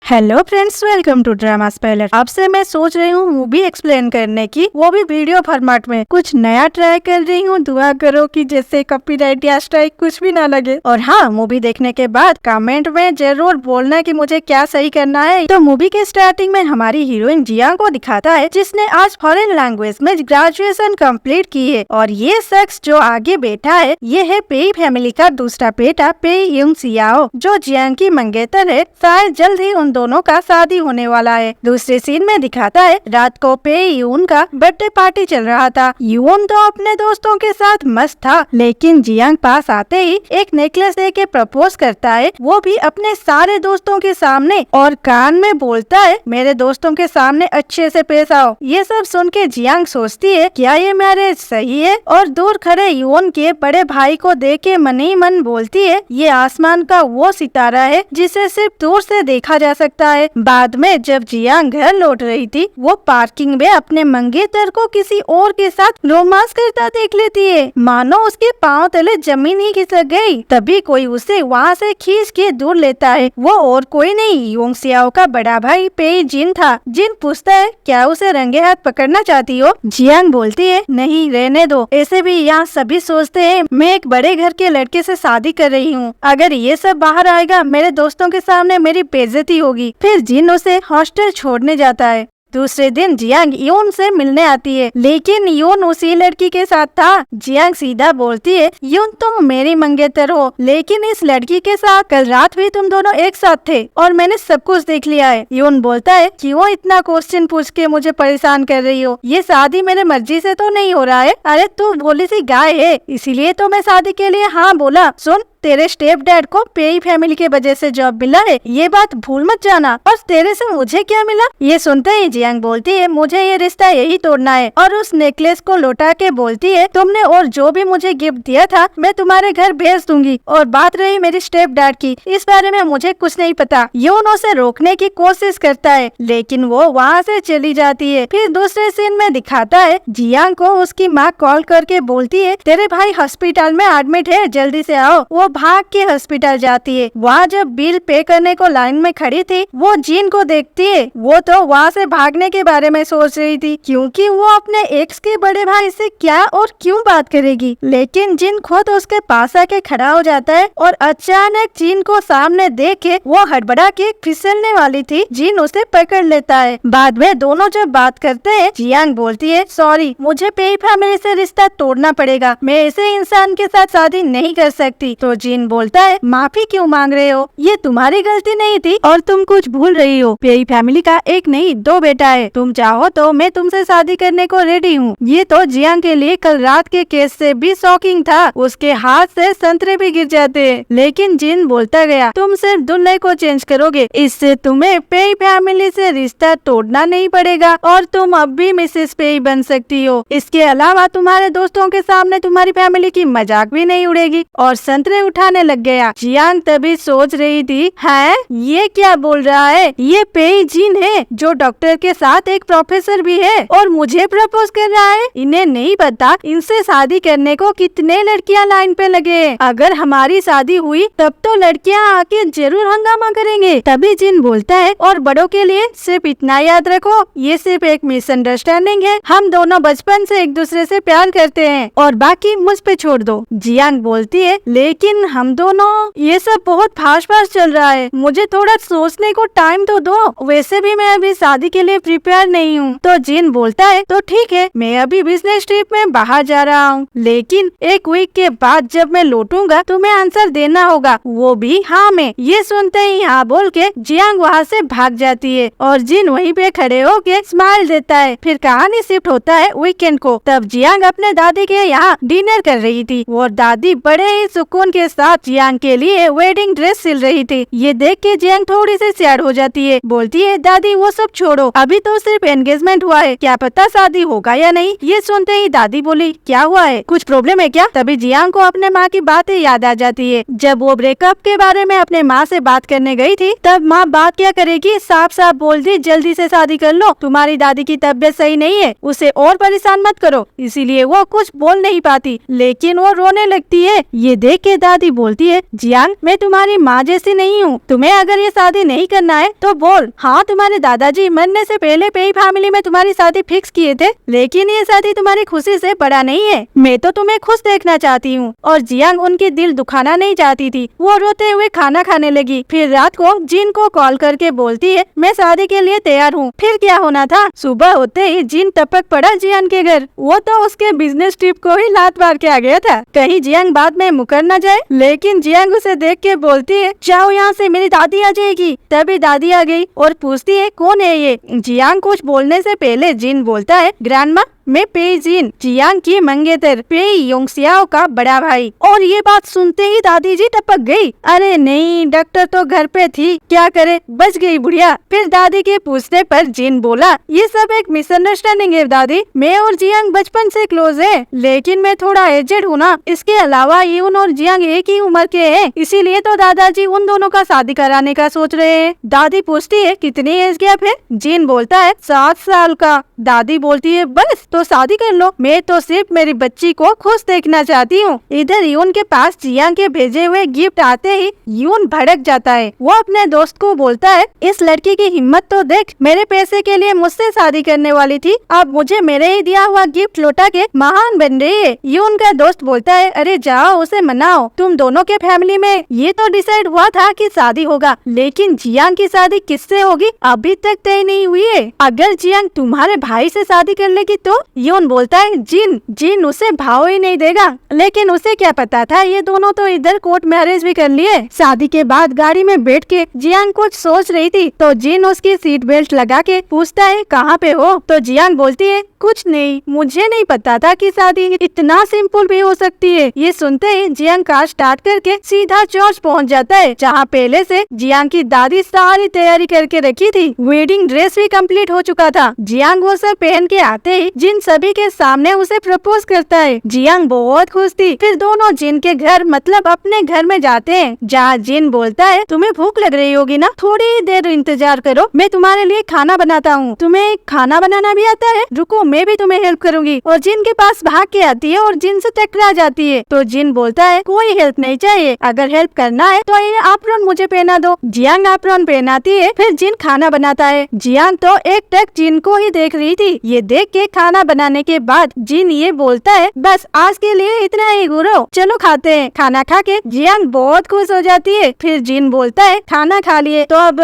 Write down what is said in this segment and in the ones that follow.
Hello friends, welcome to drama spoiler. अब से मैं सोच रही हूँ मूवी एक्सप्लेन करने की, वो भी वीडियो फॉर्मेट में। कुछ नया ट्राई कर रही हूँ। दुआ करो कि जैसे कॉपीराइट या स्ट्राइक कुछ भी ना लगे। और हाँ, मूवी देखने के बाद कमेंट में जरूर बोलना कि मुझे क्या सही करना है। तो मूवी के स्टार्टिंग में हमारी हीरोइन जियांग को दिखाता है, जिसने आज फॉरेन लैंग्वेज में ग्रेजुएशन कंप्लीट की है। और ये शख्स जो आगे बैठा है, ये है पेई फैमिली का दूसरा बेटा पेई यूंग सियाओ, जो जियांग की मंगेतर है। शायद जल्द ही उन दोनों का शादी होने वाला है। दूसरे सीन में दिखाता है, रात को पेई यून का बर्थडे पार्टी चल रहा था। यून तो अपने दोस्तों के साथ मस्त था, लेकिन जियांग पास आते ही एक नेकलेस दे के प्रपोज करता है, वो भी अपने सारे दोस्तों के सामने, और कान में बोलता है मेरे दोस्तों के सामने अच्छे से पेश आओ। ये सब सुन के जियांग सोचती है, क्या ये मैरिज सही है? और दूर खड़े यून के बड़े भाई को देख के मन ही मन बोलती है, ये आसमान का वो सितारा है जिसे सिर्फ दूर से देखा जा सकता है। बाद में जब जियांग घर लौट रही थी, वो पार्किंग में अपने मंगेतर को किसी और के साथ रोमांस करता देख लेती है। मानो उसके पांव तले जमीन ही खिसक गई। तभी कोई उसे वहाँ से खींच के दूर लेता है। वो और कोई नहीं, यूंग सियाओ का बड़ा भाई पेई जिन था। जिन पूछता है, क्या उसे रंगे हाथ पकड़ना चाहती हो? जियांग बोलती है, नहीं, रहने दो। ऐसे भी यहाँ सभी सोचते हैं मैं एक बड़े घर के लड़के से शादी कर रही हूँ। अगर ये सब बाहर आएगा, मेरे दोस्तों के सामने मेरी बेइज्जती होगी। फिर जिन उसे हॉस्टल छोड़ने जाता है। दूसरे दिन जियांग यून से मिलने आती है, लेकिन यून उसी लड़की के साथ था। जियांग सीधा बोलती है, यून तुम मेरी मंगेतर हो, लेकिन इस लड़की के साथ कल रात भी तुम दोनों एक साथ थे और मैंने सब कुछ देख लिया है। यून बोलता है, क्यों इतना क्वेश्चन पूछ के मुझे परेशान कर रही हो? ये शादी मेरे मर्जी से तो नहीं हो रहा है। अरे तू भोली सी गाय है, इसीलिए तो मैं शादी के लिए हाँ बोला। सुन, तेरे स्टेप डैड को पेई फैमिली के वजह से जॉब मिला है, ये बात भूल मत जाना। और तेरे से मुझे क्या मिला? ये सुनते ही जियांग बोलती है, मुझे ये रिश्ता यही तोड़ना है। और उस नेकलेस को लौटा के बोलती है, तुमने और जो भी मुझे गिफ्ट दिया था मैं तुम्हारे घर भेज दूंगी। और बात रही मेरी स्टेप डैड की, इस बारे में मुझे कुछ नहीं पता। यून उसे रोकने की कोशिश करता है, लेकिन वो वहाँ से चली जाती है। फिर दूसरे सीन में दिखाता है, जियांग को उसकी माँ कॉल करके बोलती है, तेरे भाई हॉस्पिटल में एडमिट है, जल्दी से आओ। वो भाग के हॉस्पिटल जाती है। वहाँ जब बिल पे करने को लाइन में खड़ी थी, वो जिन को देखती है। वो तो वहाँ से भागने के बारे में सोच रही थी, क्योंकि वो अपने एक्स के बड़े भाई से क्या और क्यों बात करेगी। लेकिन जिन खुद उसके पास आके खड़ा हो जाता है, और अचानक जिन को सामने देख के वो हड़बड़ा के फिसलने वाली थी। जिन उसे पकड़ लेता है। बाद में दोनों जब बात करते हैं, जियांग बोलती है, सॉरी, मुझे पेई फैमिली से रिश्ता तोड़ना पड़ेगा, मैं ऐसे इंसान के साथ शादी नहीं कर सकती। तो जिन बोलता है, माफी क्यों मांग रहे हो? ये तुम्हारी गलती नहीं थी और तुम कुछ भूल रही हो। पेई फैमिली का एक नहीं 2 बेटा है। तुम चाहो तो मैं तुमसे शादी करने को रेडी हूँ। ये तो जियांग के लिए कल रात के केस से भी शॉकिंग था। उसके हाथ से संतरे भी गिर जाते हैं। लेकिन जिन बोलता गया, तुम सिर्फ दूल्हे को चेंज करोगे, इससे तुम्हें पेई फैमिली से रिश्ता तोड़ना नहीं पड़ेगा और तुम अब भी मिसेस पेई बन सकती हो। इसके अलावा तुम्हारे दोस्तों के सामने तुम्हारी फैमिली की मजाक भी नहीं उड़ेगी। और संतरे उठाने लग गया। जियांग तभी सोच रही थी, है ये क्या बोल रहा है? ये पेई जिन है जो डॉक्टर के साथ एक प्रोफेसर भी है और मुझे प्रपोज कर रहा है। इन्हें नहीं पता इनसे शादी करने को कितने लड़कियां लाइन पे लगे हैं। अगर हमारी शादी हुई तब तो लड़कियां आके जरूर हंगामा करेंगे। तभी जिन बोलता है, और बड़ों के लिए सिर्फ इतना याद रखो, ये सिर्फ एक मिसअंडरस्टैंडिंग है। हम दोनों बचपन से एक दूसरे से प्यार करते हैं और बाकी मुझ पे छोड़ दो। जियांग बोलती है, लेकिन हम दोनों, ये सब बहुत फास्ट चल रहा है, मुझे थोड़ा सोचने को टाइम तो दो। वैसे भी मैं अभी शादी के लिए प्रिपेयर नहीं हूँ। तो जिन बोलता है, तो ठीक है, मैं अभी बिजनेस ट्रिप में बाहर जा रहा हूँ, लेकिन 1 वीक के बाद जब मैं लौटूंगा तुम्हें आंसर देना होगा, वो भी हाँ में। ये सुनते ही हाँ बोल के जियांग वहाँ से भाग जाती है और जिन वहीं पे खड़े होके स्माइल देता है। फिर कहानी शिफ्ट होता है वीकेंड को। तब जियांग अपने दादी के यहाँ डिनर कर रही थी और दादी बड़े ही सुकून के साथ जियांग के लिए वेडिंग ड्रेस सिल रही थी। ये देख के जियांग थोड़ी सी सैड हो जाती है। बोलती है, दादी वो सब छोड़ो, अभी तो सिर्फ एंगेजमेंट हुआ है, क्या पता शादी होगा या नहीं। ये सुनते ही दादी बोली, क्या हुआ है, कुछ प्रॉब्लम है क्या? तभी जियांग को अपने माँ की बातें याद आ जाती है। जब वो ब्रेकअप के बारे में अपने माँ से बात करने गई थी, तब माँ बात क्या करेगी, साफ साफ बोल दी, जल्दी से शादी कर लो, तुम्हारी दादी की तबीयत सही नहीं है, उसे और परेशान मत करो। इसीलिए वो कुछ बोल नहीं पाती, लेकिन वो रोने लगती है। ये देख के दादी दादी बोलती है, जियांग मैं तुम्हारी माँ जैसी नहीं हूँ, तुम्हें अगर ये शादी नहीं करना है तो बोल। हाँ तुम्हारे दादाजी मरने से पहले पेई फैमिली में तुम्हारी शादी फिक्स किए थे, लेकिन ये शादी तुम्हारी खुशी से बड़ा नहीं है। मैं तो तुम्हें खुश देखना चाहती हूँ। और जियांग उनकी दिल दुखाना नहीं चाहती थी। वो रोते हुए खाना खाने लगी। फिर रात को जिन को कॉल करके बोलती है, मैं शादी के लिए तैयार हूँ। फिर क्या होना था, सुबह होते ही जिन टपक पड़ा जियांग के घर। वो तो उसके बिजनेस ट्रिप को ही लात मार के आ गया था, कहीं जियांग बाद में मुकर न जाए। लेकिन जियांग उसे देख के बोलती है, जाओ यहाँ से, मेरी दादी आ जाएगी। तभी दादी आ गई और पूछती है, कौन है ये। जियांग कुछ बोलने से पहले जिन बोलता है, ग्रैंडमा मैं पेई जिन, जियांग की मंगेतर, पेई योंगसियाओ का बड़ा भाई। और ये बात सुनते ही दादी जी टपक गई। अरे नहीं, डॉक्टर तो घर पे थी, क्या करे, बच गई बुढ़िया। फिर दादी के पूछने पर जिन बोला, ये सब एक मिसअंडरस्टैंडिंग है दादी, मैं और जियांग बचपन से क्लोज है, लेकिन मैं थोड़ा एजेड हूँ ना। इसके अलावा यून और जियांग एक ही उम्र के हैं, इसीलिए तो दादाजी उन दोनों का शादी कराने का सोच रहे हैं। दादी पूछती है, कितनी एज गैप है। जिन बोलता है, 7 साल का। दादी बोलती है, बस तो शादी कर लो, मैं तो सिर्फ मेरी बच्ची को खुश देखना चाहती हूँ। इधर यून के पास जियांग के भेजे हुए गिफ्ट आते ही यून भड़क जाता है। वो अपने दोस्त को बोलता है, इस लड़की की हिम्मत तो देख, मेरे पैसे के लिए मुझसे शादी करने वाली थी, अब मुझे मेरे ही दिया हुआ गिफ्ट लौटा के महान बन रही है। यून का दोस्त बोलता है, अरे जाओ उसे मनाओ, तुम दोनों के फैमिली में ये तो डिसाइड हुआ था कि शादी होगा, लेकिन जियांग की शादी किससे होगी अभी तक तय नहीं हुई है। अगर जियांग तुम्हारे भाई से शादी कर लेगी तो। यून बोलता है, जिन उसे भाव ही नहीं देगा, लेकिन उसे क्या पता था, ये दोनों तो इधर कोर्ट मैरिज भी कर लिए। शादी के बाद गाड़ी में बैठ के जियांग कुछ सोच रही थी तो जिन उसकी सीट बेल्ट लगा के पूछता है, कहाँ पे हो। तो जियांग बोलती है, कुछ नहीं, मुझे नहीं पता था कि शादी इतना सिंपल भी हो सकती है। ये सुनते ही जियांग कार स्टार्ट करके सीधा चर्च पहुंच जाता है, जहाँ पहले से जियांग की दादी सारी तैयारी करके रखी थी। वेडिंग ड्रेस भी कंप्लीट हो चुका था। जियांग वो सब पहन के आते ही जिन सभी के सामने उसे प्रपोज करता है। जियांग बहुत खुश थी। फिर दोनों जिन के घर मतलब अपने घर में जाते हैं, जहाँ जिन बोलता है, तुम्हें भूख लग रही होगी ना, थोड़ी देर इंतजार करो, मैं तुम्हारे लिए खाना बनाता हूँ। तुम्हें खाना बनाना भी आता है, रुको मैं भी तुम्हें हेल्प करूंगी। और जिन के पास भाग के आती है और जिन से टकरा जाती है। तो जिन बोलता है, कोई हेल्प नहीं चाहिए, अगर हेल्प करना है तो ये एप्रॉन मुझे पहना दो। जियांग एप्रॉन पहनाती है। फिर जिन खाना बनाता है। जियांग तो एक टक जिन को ही देख रही थी। ये देख के खाना बनाने के बाद जिन ये बोलता है, बस आज के लिए इतना ही गुरु, चलो खाते हैं। खाना खा के जियांग बहुत खुश हो जाती है। फिर जिन बोलता है, खाना खा लिए तो अब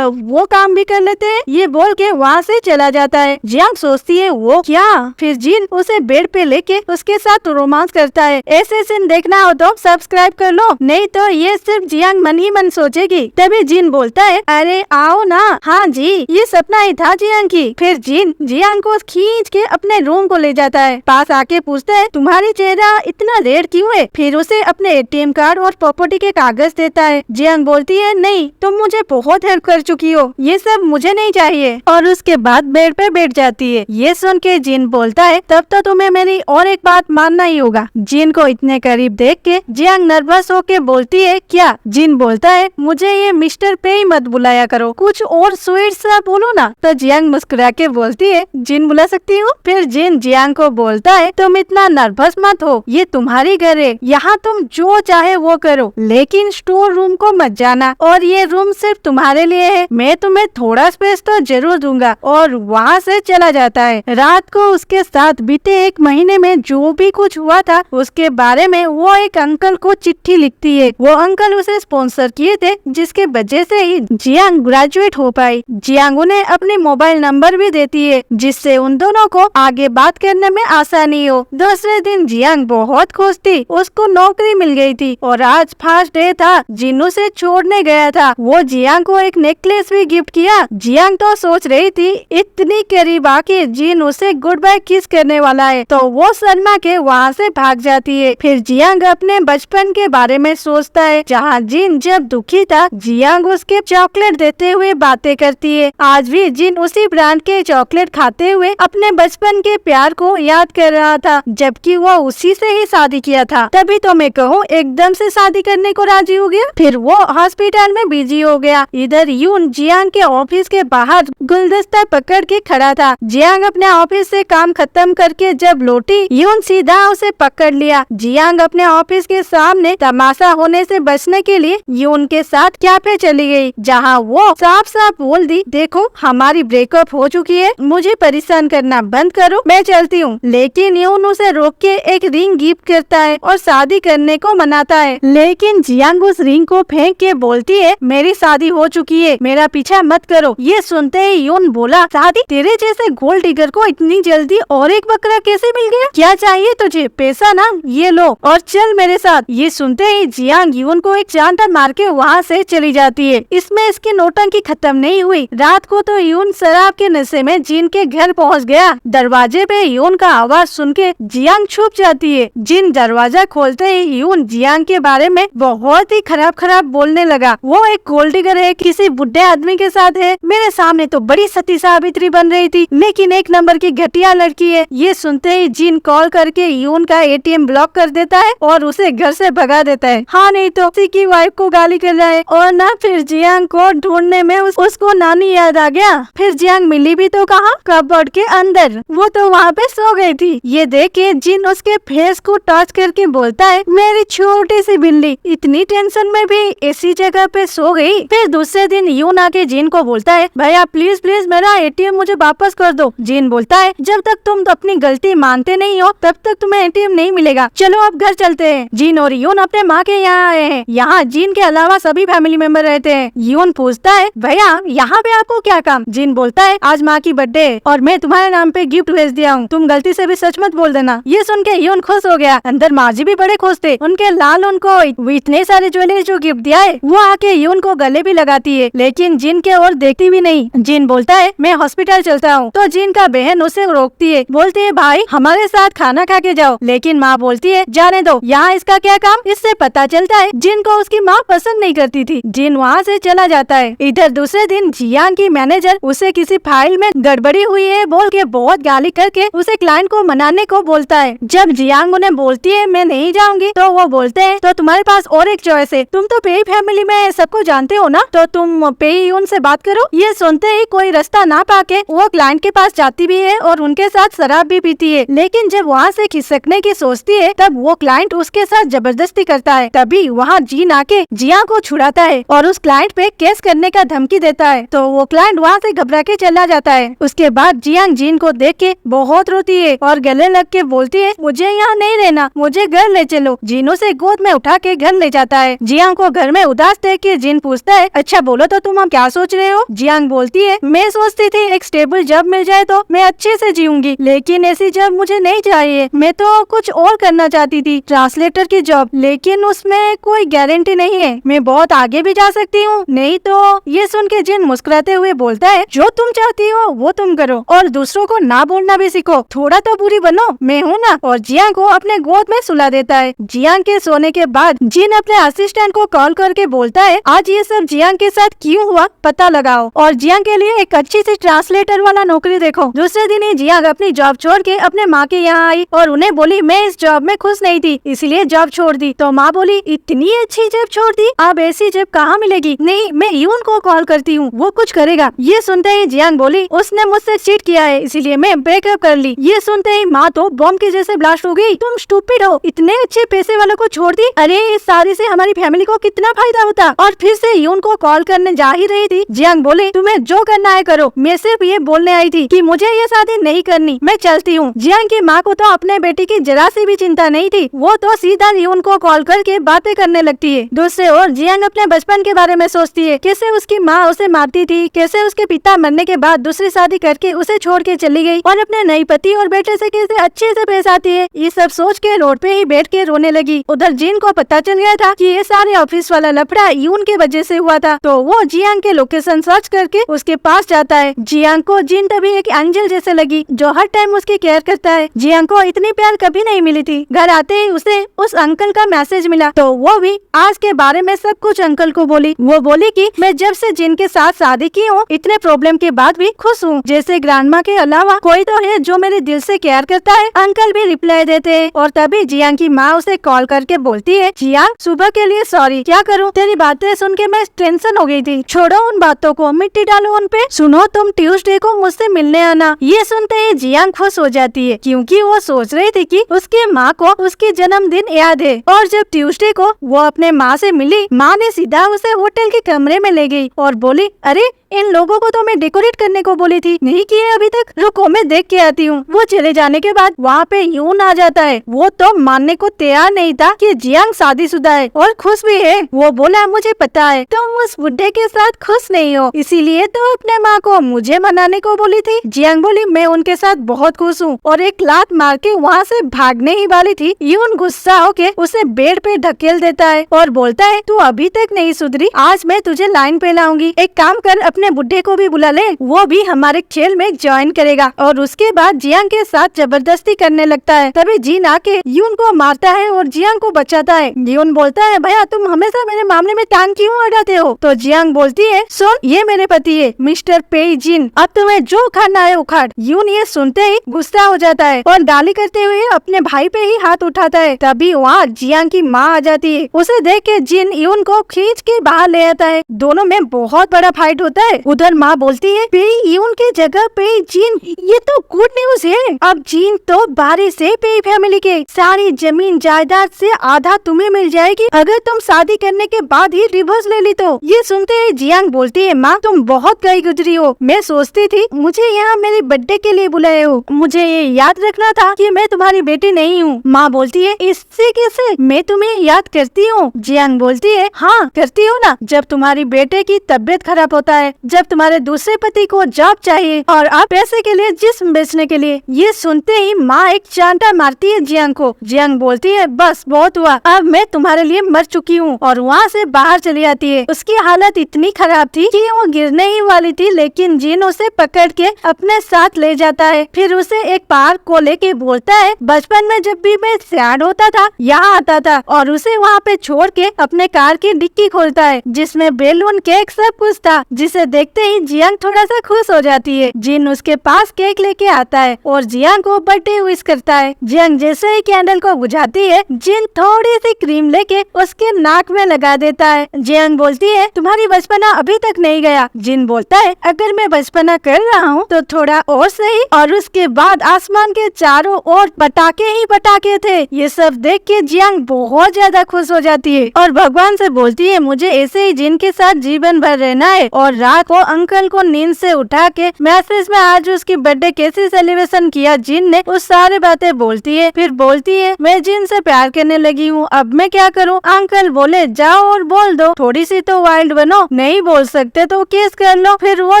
वो काम भी कर लेते हैं। ये बोल के वहाँ से चला जाता है। जियांग सोचती है, वो क्या। फिर जिन उसे बेड पे लेके उसके साथ रोमांस करता है। ऐसे सीन देखना हो तो सब्सक्राइब कर लो, नहीं तो ये सिर्फ जियांग मन ही मन सोचेगी। तभी जिन बोलता है, अरे आओ ना। हाँ जी, ये सपना ही था जियांग की। फिर जिन जियांग को खींच के अपने रूम को ले जाता है। पास आके पूछता है, तुम्हारी चेहरा इतना रेड क्यों है। फिर उसे अपने एटीएम कार्ड और प्रॉपर्टी के कागज देता है। जियांग बोलती है, नहीं तुम मुझे बहुत हेल्प कर चुकी हो, ये सब मुझे नहीं चाहिए। और उसके बाद बेड पे बैठ जाती है। ये सुन के जिन बोलता है, तब तो तुम्हें मेरी और एक बात मानना ही होगा। जिन को इतने करीब देख के जियांग नर्वस होके बोलती है, क्या। जिन बोलता है, मुझे ये मिस्टर पेई मत बुलाया करो, कुछ और स्वीट सा बोलो ना। तो जियांग मुस्कुरा के बोलती है, जिन बुला सकती हूँ। फिर जिन जियांग को बोलता है, तुम इतना नर्वस मत हो, ये तुम्हारी घर है, यहाँ तुम जो चाहे वो करो, लेकिन स्टोर रूम को मत जाना, और ये रूम सिर्फ तुम्हारे लिए है, मैं तुम्हें थोड़ा स्पेस तो जरूर दूंगा। और वहाँ से चला जाता है। रात को उसके साथ बीते 1 महीने में जो भी कुछ हुआ था उसके बारे में वो एक अंकल को चिट्ठी लिखती है। वो अंकल उसे स्पॉन्सर किए थे, जिसके वजह से ही जियांग ग्रेजुएट हो पाई। जियांग उन्हें अपने मोबाइल नंबर भी देती है, जिससे उन दोनों को आगे बात करने में आसानी हो। दूसरे दिन जियांग बहुत खुश थी, उसको नौकरी मिल गई थी और आज फर्स्ट डे था। जिन उसे छोड़ने गया था, वो जियांग को एक नेकलेस भी गिफ्ट किया। जियांग तो सोच रही थी इतनी करीब आके जिन उसे गुड बाय किस करने वाला है, तो वो शर्मा के वहाँ से भाग जाती है। फिर जियांग अपने बचपन के बारे में सोचता है, जहाँ जिन जब दुखी था जियांग उसके चॉकलेट देते हुए बातें करती है। आज भी जिन उसी ब्रांड के चॉकलेट खाते हुए अपने बचपन के प्यार को याद कर रहा था, जबकि वो उसी से ही शादी किया था। तभी तो मैं कहूँ एकदम से शादी करने को राजी हो गया। फिर वो हॉस्पिटल में बिजी हो गया। इधर यून जियांग के ऑफिस के बाहर गुलदस्ता पकड़ के खड़ा था। जियांग अपने ऑफिस ऑफिस से काम खत्म करके जब लौटी, यून सीधा उसे पकड़ लिया। जियांग अपने ऑफिस के सामने तमाशा होने से बचने के लिए यून के साथ कैफे चली गई, जहाँ वो साफ साफ बोल दी, देखो हमारी ब्रेकअप हो चुकी है, मुझे परेशान करना बंद करो, मैं चलती हूँ। लेकिन यून उसे रोक के एक रिंग गिफ्ट करता है और शादी करने को मनाता है। लेकिन जियांग उस रिंग को फेंक के बोलती है, मेरी शादी हो चुकी है, मेरा पीछा मत करो। ये सुनते ही यून बोला, शादी? तेरे जैसे गोल्ड डिगर को इतनी जल्दी और एक बकरा कैसे मिल गया? क्या चाहिए तुझे? पैसा ना? ये लो और चल मेरे साथ। ये सुनते ही जियांग यून को एक चांटा मार के वहाँ से चली जाती है। इसमें इसकी नौटंकी खत्म नहीं हुई। रात को तो यून शराब के नशे में जिन के घर पहुँच गया। दरवाजे पे यून का आवाज सुन के जियांग छुप जाती है। जिन दरवाजा खोलते ही यून जियांग के बारे में बहुत ही खराब बोलने लगा। वो एक गोल्ड डिगर है, किसी बुढ़े आदमी के साथ है, मेरे सामने तो बड़ी सती सावित्री बन रही थी, लेकिन एक नंबर की घटिया लड़की है। ये सुनते ही जिन कॉल करके यून का एटीएम ब्लॉक कर देता है और उसे घर से भगा देता है। हाँ नहीं तो उसी की वाइफ को गाली कर रहा है। और ना फिर जियांग को ढूंढने में उसको नानी याद आ गया। फिर जियांग मिली भी तो कहाँ? कपबोर्ड के अंदर। वो तो वहाँ पे सो गई थी। ये देख के जिन उसके फेस को टच करके बोलता है, मेरी छोटी सी बिल्ली इतनी टेंशन में भी ऐसी जगह पे सो गई। फिर दूसरे दिन यून आके जिन को बोलता है, भैया प्लीज मेरा एटीएम मुझे वापस कर दो। जिन बोलता है, जब तक तुम अपनी गलती मानते नहीं हो तब तक तुम्हें एटीएम नहीं मिलेगा, चलो अब घर चलते हैं। जिन और यून अपने माँ के यहाँ आए हैं। यहाँ जिन के अलावा सभी फैमिली मेंबर रहते हैं। यून पूछता है, भैया यहाँ पे आपको क्या काम? जिन बोलता है, आज माँ की बर्थडे है और मैं तुम्हारे नाम पे गिफ्ट भेज दिया हूँ, तुम गलती से भी सच मत बोल देना। ये सुन के यून खुश हो गया। अंदर माँ जी भी बड़े खुश थे। उनके लाल उनको इतने सारे ज्वेलरी जो गिफ्ट दिया है वो आके यून को गले भी लगाती है, लेकिन जिन के और देखती भी नहीं। जिन बोलता है, मैं हॉस्पिटल चलता हूँ। तो जिन का बहन उसे रोकती है, बोलती है, भाई हमारे साथ खाना खा के जाओ। लेकिन माँ बोलती है, जाने दो, यहाँ इसका क्या काम? इससे पता चलता है जिन को उसकी माँ पसंद नहीं करती थी। जिन वहाँ से चला जाता है। इधर दूसरे दिन जियांग की मैनेजर उसे किसी फाइल में गड़बड़ी हुई है बोल के बहुत गाली करके उसे क्लाइंट को मनाने को बोलता है। जब जियांग उन्हें बोलती है, मैं नहीं जाऊंगी, तो वो बोलते हैं, तो तुम्हारे पास और एक चॉइस है, तुम तो पेई फैमिली में सबको जानते हो ना, तो तुम पेई यून से बात करो। ये सुनते ही कोई रास्ता ना पाके वो क्लाइंट के पास जाती भी है और उनके साथ शराब भी पीती है। लेकिन जब वहाँ से खिसकने की सोचती है तब वो क्लाइंट उसके साथ जबरदस्ती करता है। तभी वहाँ जीन आके जियांग को छुड़ाता है और उस क्लाइंट पे केस करने का धमकी देता है। तो वो क्लाइंट वहाँ से घबरा के चला जाता है। उसके बाद जियांग जिन को देख के बहुत रोती है और गले लग के बोलती है, मुझे यहाँ नहीं रहना, मुझे घर ले चलो। जिन उसे गोद में उठा के घर ले जाता है। जियांग को घर में उदास देख के जिन पूछता है, अच्छा बोलो तो तुम क्या सोच रहे हो? जियांग बोलती है, मैं सोचती थी एक स्टेबल जॉब मिल जाए तो मैं अच्छे से जीऊंगी, लेकिन ऐसी जॉब मुझे नहीं चाहिए। मैं तो कुछ और करना चाहती थी, ट्रांसलेटर की जॉब, लेकिन उसमें कोई गारंटी नहीं है, मैं बहुत आगे भी जा सकती हूँ, नहीं तो। ये सुन के जिन मुस्कुराते हुए बोलता है, जो तुम चाहती हो वो तुम करो और दूसरों को ना बोलना भी सीखो, थोड़ा तो बुरी बनो, मैं हूँ ना। और जियांग को अपने गोद में सुला देता है। जियांग के सोने के बाद जिन अपने असिस्टेंट को कॉल करके बोलता है, आज ये सब जियांग के साथ क्यों हुआ पता लगाओ और जियांग के लिए एक अच्छी सी ट्रांसलेटर वाला नौकरी देखो। दूसरे दिन ही जियांग अपनी जॉब छोड़ के अपने माँ के यहाँ आई और उन्हें बोली, मैं इस जॉब में खुश नहीं थी इसलिए जॉब छोड़ दी। तो माँ बोली, इतनी अच्छी जॉब छोड़ दी, अब ऐसी जॉब कहाँ मिलेगी? नहीं, मैं यून को कॉल करती हूँ, वो कुछ करेगा। ये सुनते ही जियांग बोली, उसने मुझसे चीट किया है इसीलिए मैं ब्रेकअप कर ली। ये सुनते ही माँ तो बॉम्ब के जैसे ब्लास्ट हो गई, तुम स्टूपिड हो, इतने अच्छे पैसे वालों को छोड़ दी, अरे इस शादी से हमारी फैमिली को कितना फायदा होता। और फिर से यून को कॉल करने जा ही रही थी। जियांग बोले, तुम्हें जो करना है करो, मैं सिर्फ ये बोलने आई थी कि मुझे ये शादी नहीं करनी, मैं चलती हूँ। जियांग की माँ को तो अपने बेटी की जरा सी भी चिंता नहीं थी, वो तो सीधा यून को कॉल करके बातें करने लगती है। दूसरे ओर जियांग अपने बचपन के बारे में सोचती है, कैसे उसकी माँ उसे मारती थी, कैसे उसके पिता मरने के बाद दूसरी शादी करके उसे छोड़ के चली गई और अपने नई पति और बेटे से कैसे अच्छे से पेश आती है। ये सब सोच के रोड पे ही बैठ के रोने लगी। उधर जिन को पता चल गया था कि ये सारे ऑफिस वाला लफड़ा यून के वजह से हुआ था, तो वो जियांग के लोकेशन सर्च करके उसके पास जाता है। जियांग को जिन तभी एक एंजल जैसे लगी जो हर टाइम उसकी केयर करता है। जियांग को इतनी प्यार कभी नहीं मिली थी। घर आते ही उसे उस अंकल का मैसेज मिला, तो वो भी आज के बारे में सब कुछ अंकल को बोली। वो बोली कि मैं जब से जिन के साथ शादी की हूँ इतने प्रॉब्लम के बाद भी खुश हूँ, जैसे ग्रैंडमा के अलावा कोई तो है जो मेरे दिल से केयर करता है। अंकल भी रिप्लाई देते हैं और तभी जियांग की माँ उसे कॉल करके बोलती है, जियांग सुबह के लिए सॉरी, क्या करूँ, तेरी बातें सुन के मैं टेंशन हो गई थी, छोड़ो उन बातों को, मिट्टी डालो उन पे। सुनो, तुम ट्यूसडे को मुझसे मिलने आना। ये सुनते ही जियांग खुश हो जाती है क्योंकि वो सोच रही थी कि उसके माँ को उसके जन्मदिन याद है। और जब ट्यूसडे को वो अपने माँ से मिली, माँ ने सीधा उसे होटल के कमरे में ले गई और बोली, अरे इन लोगों को तो मैं डेकोरेट करने को बोली थी, नहीं किए अभी तक, रुको मैं देख के आती हूँ। वो चले जाने के बाद वहाँ पे यून आ जाता है। वो तो मानने को तैयार नहीं था कि जियांग शादीशुदा है और खुश भी है। वो बोला, मुझे पता है तुम उस बुढ़े के साथ खुश नहीं हो, इसीलिए तो अपने माँ को मुझे मनाने को बोली थी। जियांग बोली, मैं उनके साथ बहुत खुश हूँ, और एक लात मार के वहाँ से भागने ही वाली थी। यून गुस्सा होके उसे बेड पे ढकेल देता है और बोलता है, तू अभी तक नहीं सुधरी, आज मैं तुझे लाइन पे लाऊंगी। एक काम कर, अपने बुढ़े को भी बुला ले, वो भी हमारे खेल में ज्वाइन करेगा। और उसके बाद जियांग के साथ जबरदस्ती करने लगता है। तभी जिन आके यून को मारता है और जियांग को बचाता है। यून बोलता है, भैया तुम हमेशा मेरे मामले में टांग क्यों अड़ाते हो? तो जियांग बोलती है, सुन, ये मेरे पति है मिस्टर पेई जिन, अब तुम्हें जो उखाड़ना है उखाड़। यून ये सुनते ही गुस्सा हो जाता है और गाली करते हुए अपने भाई पे ही हाथ उठाता है। तभी वहाँ जियांग की माँ आ जाती है। उसे देख के जिन यून को खींच के बाहर ले आता है। दोनों में बहुत बड़ा फाइट होता है। उधर माँ बोलती है, पेई यून के जगह पेई जिन, ये तो गुड न्यूज है। अब जिन तो बारी से पेई फैमिली के सारी जमीन जायदाद से आधा तुम्हें मिल जाएगी अगर तुम शादी करने के बाद ही डिवोर्स ले ली तो। ये सुनते ही जियांग बोलती है, माँ तुम बहुत गई गुजरी हो, मैं सोचती थी मुझे यहाँ मेरे बर्थडे के लिए बुलाए हो, मुझे ये याद रखना था कि मैं तुम्हारी बेटी नहीं हूँ। माँ बोलती है, इससे कैसे, मैं तुम्हें याद करती हूँ। जियांग बोलती है, हाँ करती हो ना, जब तुम्हारी बेटे की तबीयत खराब होता है, जब तुम्हारे दूसरे पति को जॉब चाहिए और आप पैसे के लिए जिस्म बेचने के लिए। ये सुनते ही माँ एक चांटा मारती है जियांग को। जियांग बोलती है, बस बहुत हुआ, अब मैं तुम्हारे लिए मर चुकी हूँ, और वहाँ से बाहर चली आती है। उसकी हालत इतनी खराब थी कि वो गिरने ही वाली थी, लेकिन जिन उसे पकड़ के अपने साथ ले जाता है। फिर उसे एक पार्क को लेके बोलता है, बचपन में जब भी मैं सैड होता था यहाँ आता था, और उसे वहाँ पे छोड़ के अपने कार की डिक्की खोलता है जिसमें बैलून केक सब कुछ था, जिसे देखते ही जियांग थोड़ा सा खुश हो जाती है। जिन उसके पास केक लेके आता है और जियांग को बर्थडे विश करता है। जियांग जैसे ही कैंडल को बुझाती है, जिन थोड़ी सी क्रीम लेके उसके नाक में लगा देता है। जियांग बोलती है, तुम्हारी बचपना अभी तक नहीं गया। जिन बोलता है, अगर मैं बचपना कर रहा हूँ तो थोड़ा और सही। और उसके बाद आसमान के चारों ओर पटाखे ही पटाखे थे। ये सब देख के जियांग बहुत ज्यादा खुश हो जाती है और भगवान से बोलती है, मुझे ऐसे ही जिन के साथ जीवन भर रहना है। और रात को अंकल को नींद से उठा के मैसेज में आज उसकी बर्थडे कैसे सेलिब्रेशन किया जिन ने, उस सारी बातें बोलती है। फिर बोलती है, मैं जिन से प्यार करने लगी हूँ, अब मैं क्या करूँ? अंकल बोले, जाओ और बोल दो, थोड़ी सी तो वाइल्ड बनो, नहीं बोल सकते तो केस कर लो। फिर वो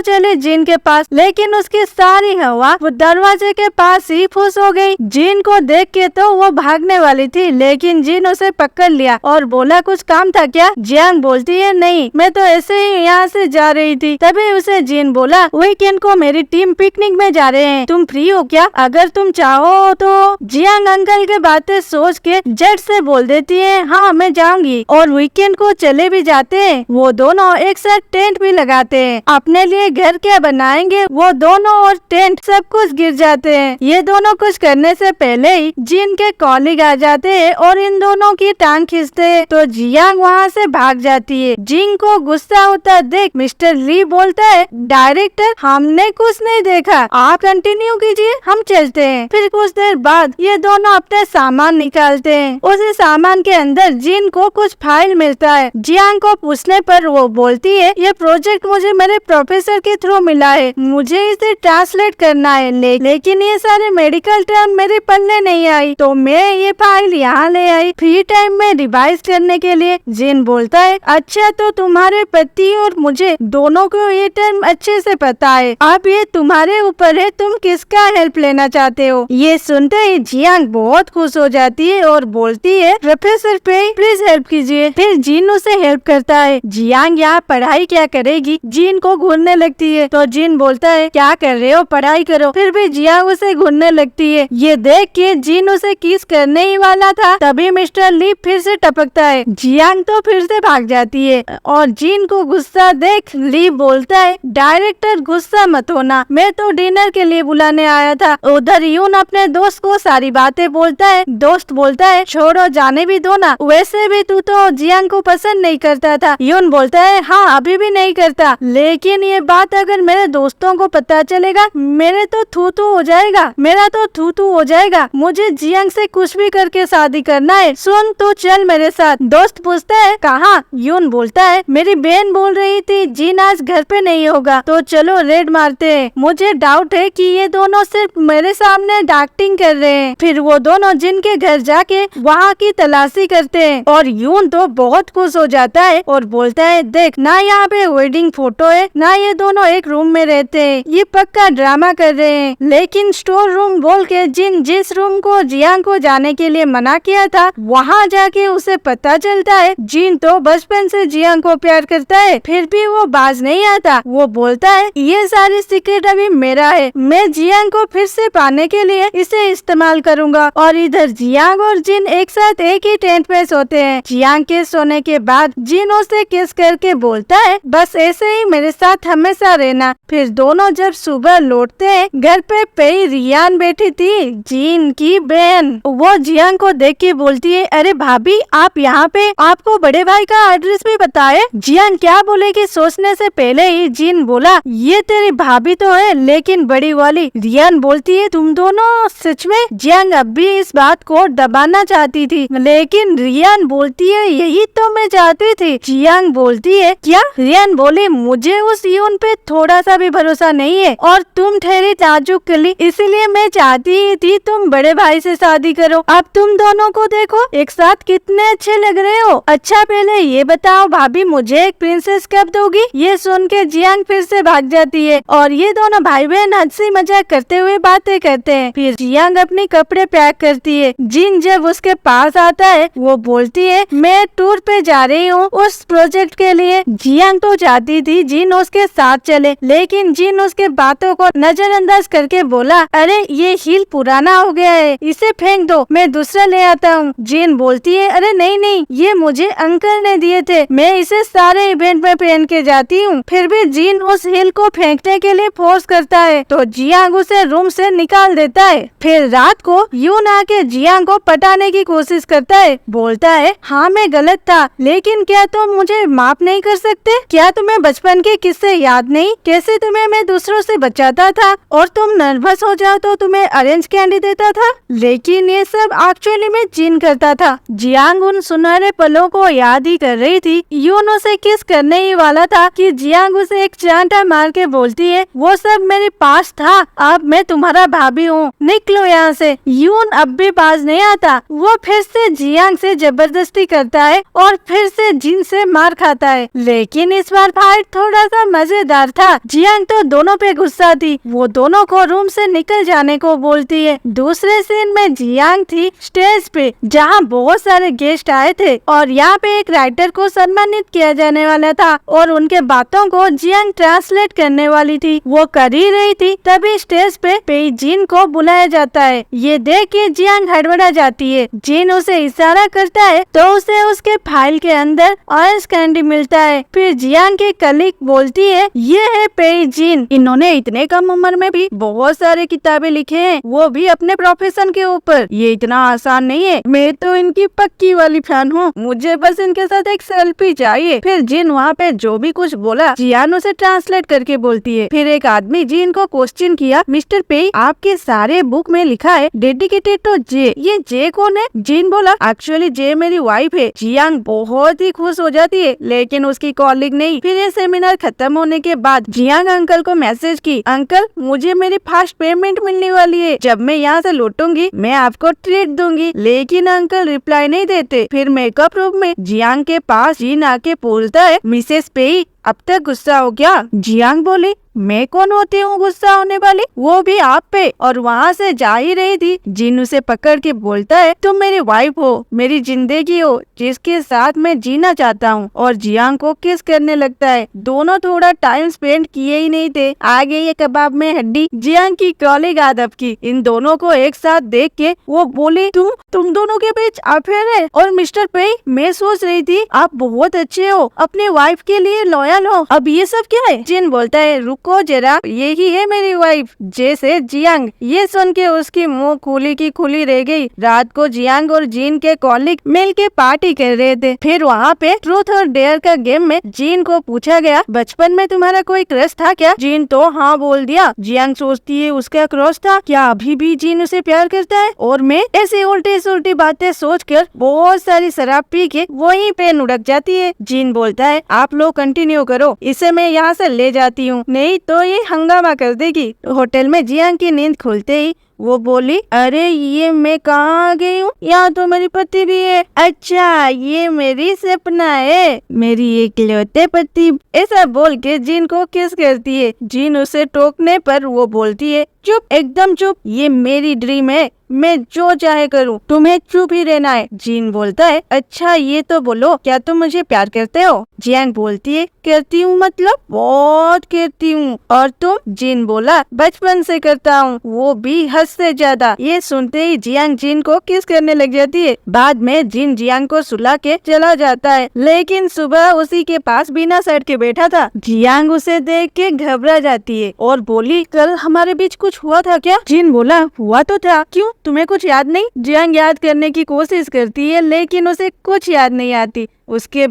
चले जिन के पास, लेकिन उसकी सारी हवा वो दरवाजे के पास ही फुस हो गई। जिन को देख के तो वो भागने वाली थी, लेकिन जिन उसे पकड़ लिया और बोला, कुछ काम था क्या? जियांग बोलती है, नहीं, मैं तो ऐसे ही यहाँ से जा रही थी। तभी उसे जिन बोला, वीकेंड को मेरी टीम पिकनिक में जा रहे हैं, तुम फ्री हो क्या? अगर तुम चाहो तो। जियांग अंकल के बातें सोच के झट से बोल देती है, हाँ मैं जाऊंगी। और वीकेंड को चले भी जाते हैं। वो दोनों एक साथ टेंट भी लगाते हैं। अपने लिए घर क्या बनाएंगे वो दोनों, और टेंट सब कुछ गिर जाते हैं। ये दोनों कुछ करने से पहले ही जिन के कॉलीग आ जाते हैं और इन दोनों की टांग खींचते हैं। तो जियांग वहाँ से भाग जाती है। जिन को गुस्सा होता देख मिस्टर ली बोलता है, डायरेक्टर हमने कुछ नहीं देखा, आप कंटिन्यू कीजिए, हम चलते हैं। फिर कुछ देर बाद ये दोनों अपने सामान निकालते हैं। उसी सामान के अंदर जिन को कुछ फाइल मिलता है। जियांग को पूछने पर वो बोलती है, ये प्रोजेक्ट मुझे मेरे प्रोफेसर के थ्रू मिला है, मुझे इसे ट्रांसलेट करना है, लेकिन ये सारे मेडिकल टर्म मेरे पल्ले नहीं आई, तो मैं ये फाइल यहाँ ले आई फ्री टाइम में रिवाइज करने के लिए। जिन बोलता है, अच्छा तो तुम्हारे पति और मुझे दोनों को ये टर्म अच्छे से पता है, अब ये तुम्हारे ऊपर है, तुम किसका हेल्प लेना चाहते हो? ये सुनते ही जियांग बहुत खुश हो जाती है और बोलती है, प्रोफेसर पे प्लीज हेल्प कीजिए। फिर जिन उसे हेल्प करता है। जियांग यहाँ पढ़ाई क्या करेगी, जिन को घूरने लगती है। तो जिन बोलता है, क्या कर रहे हो, पढ़ाई करो। फिर भी जियांग उसे घूरने लगती है। ये देख के जिन उसे किस करने ही वाला था, तभी मिस्टर ली फिर से टपकता है। जियांग तो फिर से भाग जाती है और जिन को गुस्सा देख ली बोलता है डायरेक्टर गुस्सा मत होना, मैं तो डिनर के लिए बुलाने आया था। उधर यून अपने दोस्त को सारी बातें बोलता है। दोस्त बोलता है छोड़ो जाने भी दो ना, वैसे भी तू तो जियांग को पसंद नहीं करता था। यून बोलता है हाँ अभी भी नहीं करता, लेकिन ये बात अगर मेरे दोस्तों को पता चलेगा मेरे तो थू थू हो जाएगा, मेरा तो थू थू हो जाएगा। मुझे जियांग से कुछ भी करके शादी करना है। सुन तू चल मेरे साथ। दोस्त पूछता है कहाँ? यून बोलता है मेरी बहन बोल रही थी जिन आज घर पे नहीं होगा तो चलो रेड मारते हैं। मुझे डाउट है कि ये दोनों सिर्फ मेरे सामने एक्टिंग कर रहे हैं। फिर वो दोनों जिन के घर जाके वहाँ की तलाशी करते हैं और यून तो बहुत खुश हो जाता है और बोलता है देख ना यहाँ पे वेडिंग फोटो है ना ये दोनों एक रूम में रहते हैं, ये पक्का ड्रामा कर रहे हैं। लेकिन स्टोर रूम बोल के जिन जिस रूम को जियांग को जाने के लिए मना किया था वहाँ जाके उसे पता चलता है जिन तो बचपन से जियांग को प्यार करता है, फिर भी वो बाज नहीं आता। वो बोलता है ये सारी सीक्रेट अभी मेरा है, मैं जियांग को फिर से पाने के लिए इसे इस्तेमाल करूंगा। और इधर जियांग और जिन एक साथ एक ही टेंट पे सोते हैं। जियांग के सोने के बाद जिन उसे किस करके बोलता है बस ऐसे ही मेरे साथ हमेशा रहना। फिर दोनों जब सुबह लौटते हैं घर पे पेई रियान बैठी थी, जिन की बहन। वो जियांग को देख के बोलती है अरे भाभी आप यहाँ पे, आपको बड़े भाई का एड्रेस भी बताए। जियांग क्या बोलेगी सोचने से पहले ही जिन बोला ये तेरी भाभी तो है लेकिन बड़ी वाली। रियान बोलती है तुम दोनों सच में? जियांग अब भी इस बात को दबाना चाहती थी लेकिन रियान बोलती है यही तो मैं चाहती थी। जियांग बोलती है क्या? रियान बोली मुझे उस यून पे थोड़ा सा भी भरोसा नहीं है और तुम ठहरी ताजुब कली, इसलिए मैं चाहती थी तुम बड़े भाई से शादी करो। अब तुम दोनों को देखो एक साथ कितने अच्छे लग रहे हो। अच्छा पहले ये बताओ भाभी मुझे एक प्रिंसेस कब दोगी? ये सुन के जियांग फिर से भाग जाती है और ये दोनों भाई बहन हंसी मजाक करते हुए बातें करते हैं। फिर जियांग अपने कपड़े पैक करती है। जिन जब उसके पास आता है वो बोलती है मैं टूर पे जा रही हूँ उस प्रोजेक्ट के लिए। जियांग तो चाहती थी जिन उसके साथ चले लेकिन जिन उसके बातों को नजरअंदाज करके बोला अरे ये हील पुराना हो गया है, इसे फेंक दो मैं दूसरा ले आता हूँ। जिन बोलती है अरे नहीं नहीं ये मुझे अंकल ने दिए थे, मैं इसे सारे इवेंट में पहन के जाती हूँ। फिर भी जिन उस हील को फेंकने के लिए फोर्स करता है तो जियांग उसे रूम से निकाल देता है। फिर रात को यून आके जियांग को पटाने की कोशिश करता है। बोलता है हाँ मैं गलत था लेकिन क्या तुम मुझे माफ नहीं कर सकते? क्या तुम्हें बचपन के किस्से याद नहीं? कैसे तुम्हें मैं दूसरों से बचाता था और तुम नर्वस हो जाओ तो तुम्हें ऑरेंज कैंडी देता था, लेकिन ये सब एक्चुअली में जिन करता था। जियांग उन सुनहरे पलों को याद ही कर रही थी। यून उसे किस करने ही वाला था कि जियांग उसे एक चांटा मार के बोलती है वो सब मेरे पास था, अब मैं तुम्हारा भाभी हूँ, निकलो यहाँ से। यून अब भी बाज नहीं आता। वो फिर से जियांग से जबरदस्ती करता है और फिर से जिन से मार खाता है, लेकिन इस बार फाइट थोड़ा सा मजेदार था। जियांग तो दोनों पे गुस्सा थी, वो दोनों को रूम से निकल जाने को बोलती है। दूसरे सीन में जियांग थी स्टेज पे जहाँ बहुत सारे गेस्ट आए थे और यहाँ पे एक राइटर को सम्मानित किया जाने वाला था और उनके बातों को जियांग ट्रांसलेट करने वाली थी। वो कर ही रही थी तभी स्टेज पे पेई जिन को बुलाया जाता है। ये देख के जियांग हड़बड़ा जाती है। जिन उसे इशारा करता है तो उसे उसके फाइल के अंदर ऑरेंज कैंडी मिलता है। फिर जियांग की कलीग बोलती है ये है पेई जिन, इन्होंने इतने कम उम्र में भी बहुत सारे किताबें लिखे हैं, वो भी अपने प्रोफेशन के ऊपर। ये इतना आसान नहीं है, मैं तो इनकी पक्की वाली फैन हूँ, मुझे बस इनके साथ एक सेल्फी चाहिए। फिर जिन वहाँ पे जो भी कुछ बोला जियान उसे ट्रांसलेट करके बोलती है। फिर एक आदमी जिन को क्वेश्चन किया मिस्टर पेई आपके सारे बुक में लिखा है डेडिकेटेड टू जे, ये जे कौन है? जिन बोला एक्चुअली जे मेरी वाइफ है। जियांग बहुत ही खुश हो जाती है लेकिन उसकी कॉलिग नहीं। फिर ये सेमिनार खत्म होने के बाद जियांग अंकल को मैसेज की अंकल मुझे मेरी फास्ट पेमेंट मिलने वाली है, जब मैं यहाँ से लौटूंगी मैं आपको ट्रीट दूंगी, लेकिन अंकल रिप्लाई नहीं देते। फिर मेकअप रूम में जियांग के पास जिन आके बोलता है मिसेस पेई अब तक गुस्सा हो गया? जियांग बोली मैं कौन होती हूँ गुस्सा होने वाली, वो भी आप पे। और वहाँ से जा ही रही थी, जिन उसे पकड़ के बोलता है तुम मेरी वाइफ हो, मेरी जिंदगी हो, जिसके साथ मैं जीना चाहता हूँ। और जियांग को किस करने लगता है। दोनों थोड़ा टाइम स्पेंड किए ही नहीं थे, आ गई ये कबाब में हड्डी जियांग की कॉलिग आदब की। इन दोनों को एक साथ देख के वो बोली तुम दोनों के बीच अफेयर है। और मिस्टर पे मैं सोच रही थी आप बहुत अच्छे हो, अपने वाइफ के लिए लॉयल हो, अब ये सब क्या है। जिन बोलता है रुको जरा, यही है मेरी वाइफ जैसे जियांग। ये सुन के उसकी मुंह खुली की खुली रह गई। रात को जियांग और जिन के कॉलिग मिल के पार्टी कर रहे थे। फिर वहाँ पे ट्रूथ और डेयर का गेम में जिन को पूछा गया बचपन में तुम्हारा कोई क्रश था क्या। जिन तो हाँ बोल दिया। जियांग सोचती है उसका क्रश था क्या, अभी भी जिन उसे प्यार करता है। और मैं ऐसी उल्टी सुल्टी बातें सोचकर बहुत सारी शराब पी के वहीं पे लुढ़क जाती है। जिन बोलता है आप लोग कंटिन्यू करो, इसे मैं यहाँ से ले जाती हूँ, नहीं तो ये हंगामा कर देगी। होटल में जियांग की नींद खुलते ही वो बोली अरे ये मैं कहाँ आ गई हूँ, यहाँ तो मेरी पति भी है। अच्छा ये मेरी सपना है, मेरी इकलौते पति। ऐसा बोल के जिन को किस करती है। जिन उसे टोकने पर वो बोलती है चुप, एकदम चुप, ये मेरी ड्रीम है, मैं जो चाहे करूँ, तुम्हें चुप ही रहना है। जिन बोलता है अच्छा ये तो बोलो क्या तुम मुझे प्यार करते हो। जियांग बोलती है करती हूँ मतलब बहुत करती हूँ। और तुम। जिन बोला बचपन से करता हूँ, वो भी हद से ज्यादा। ये सुनते ही जियांग जिन को किस करने लग जाती है। बाद में जिन जियांग को सुला के चला जाता है, लेकिन सुबह उसी के पास बिना शर्ट के बैठा था। जियांग उसे देख के घबरा जाती है और बोली कल हमारे बीच कुछ हुआ था क्या। जिन बोला हुआ तो था, क्यों तुम्हें कुछ याद नहीं। जियांग याद करने की कोशिश करती है लेकिन उसे कुछ याद नहीं आती। उसके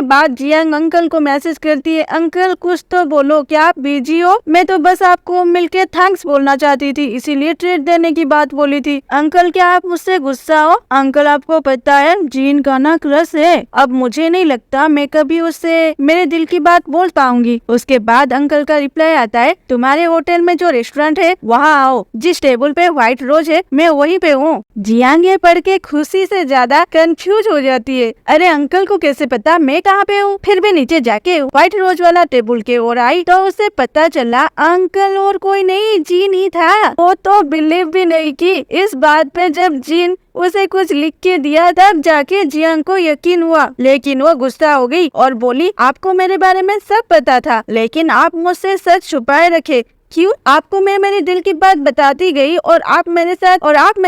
बाद जियांग अंकल को मैसेज करती है अंकल कुछ तो बोलो, क्या आप बिजी हो। मैं तो बस आपको मिलके थैंक्स बोलना चाहती थी, इसीलिए ट्रीट देने की बात बोली थी। अंकल क्या आप मुझसे गुस्सा हो। अंकल आपको पता है जिन का ना क्रश है, अब मुझे नहीं लगता मैं कभी उससे मेरे दिल की बात बोल पाऊंगी। उसके बाद अंकल का रिप्लाई आता है तुम्हारे होटल में जो रेस्टोरेंट है वहाँ आओ, जिस टेबल पे व्हाइट रोज है मैं वहीं पे हूँ। जियांग ये पढ़ के खुशी से ज्यादा कंफ्यूज हो जाती है। अरे अंकल को कैसे पता मैं कहाँ पे हूँ। फिर भी नीचे जाके व्हाइट रोज वाला टेबल के ओर आई तो उसे पता चला अंकल और कोई नहीं जिन ही था। वो तो बिलीव भी नहीं की इस बात पे जब जिन उसे कुछ लिख के दिया तब जाके जियांग को यकीन हुआ। लेकिन वो गुस्सा हो गई और बोली आपको मेरे बारे में सब पता था लेकिन आप मुझसे सच छुपाए रखे क्यों। आपको मैं मेरे दिल की बात बताती गई और आप मेरे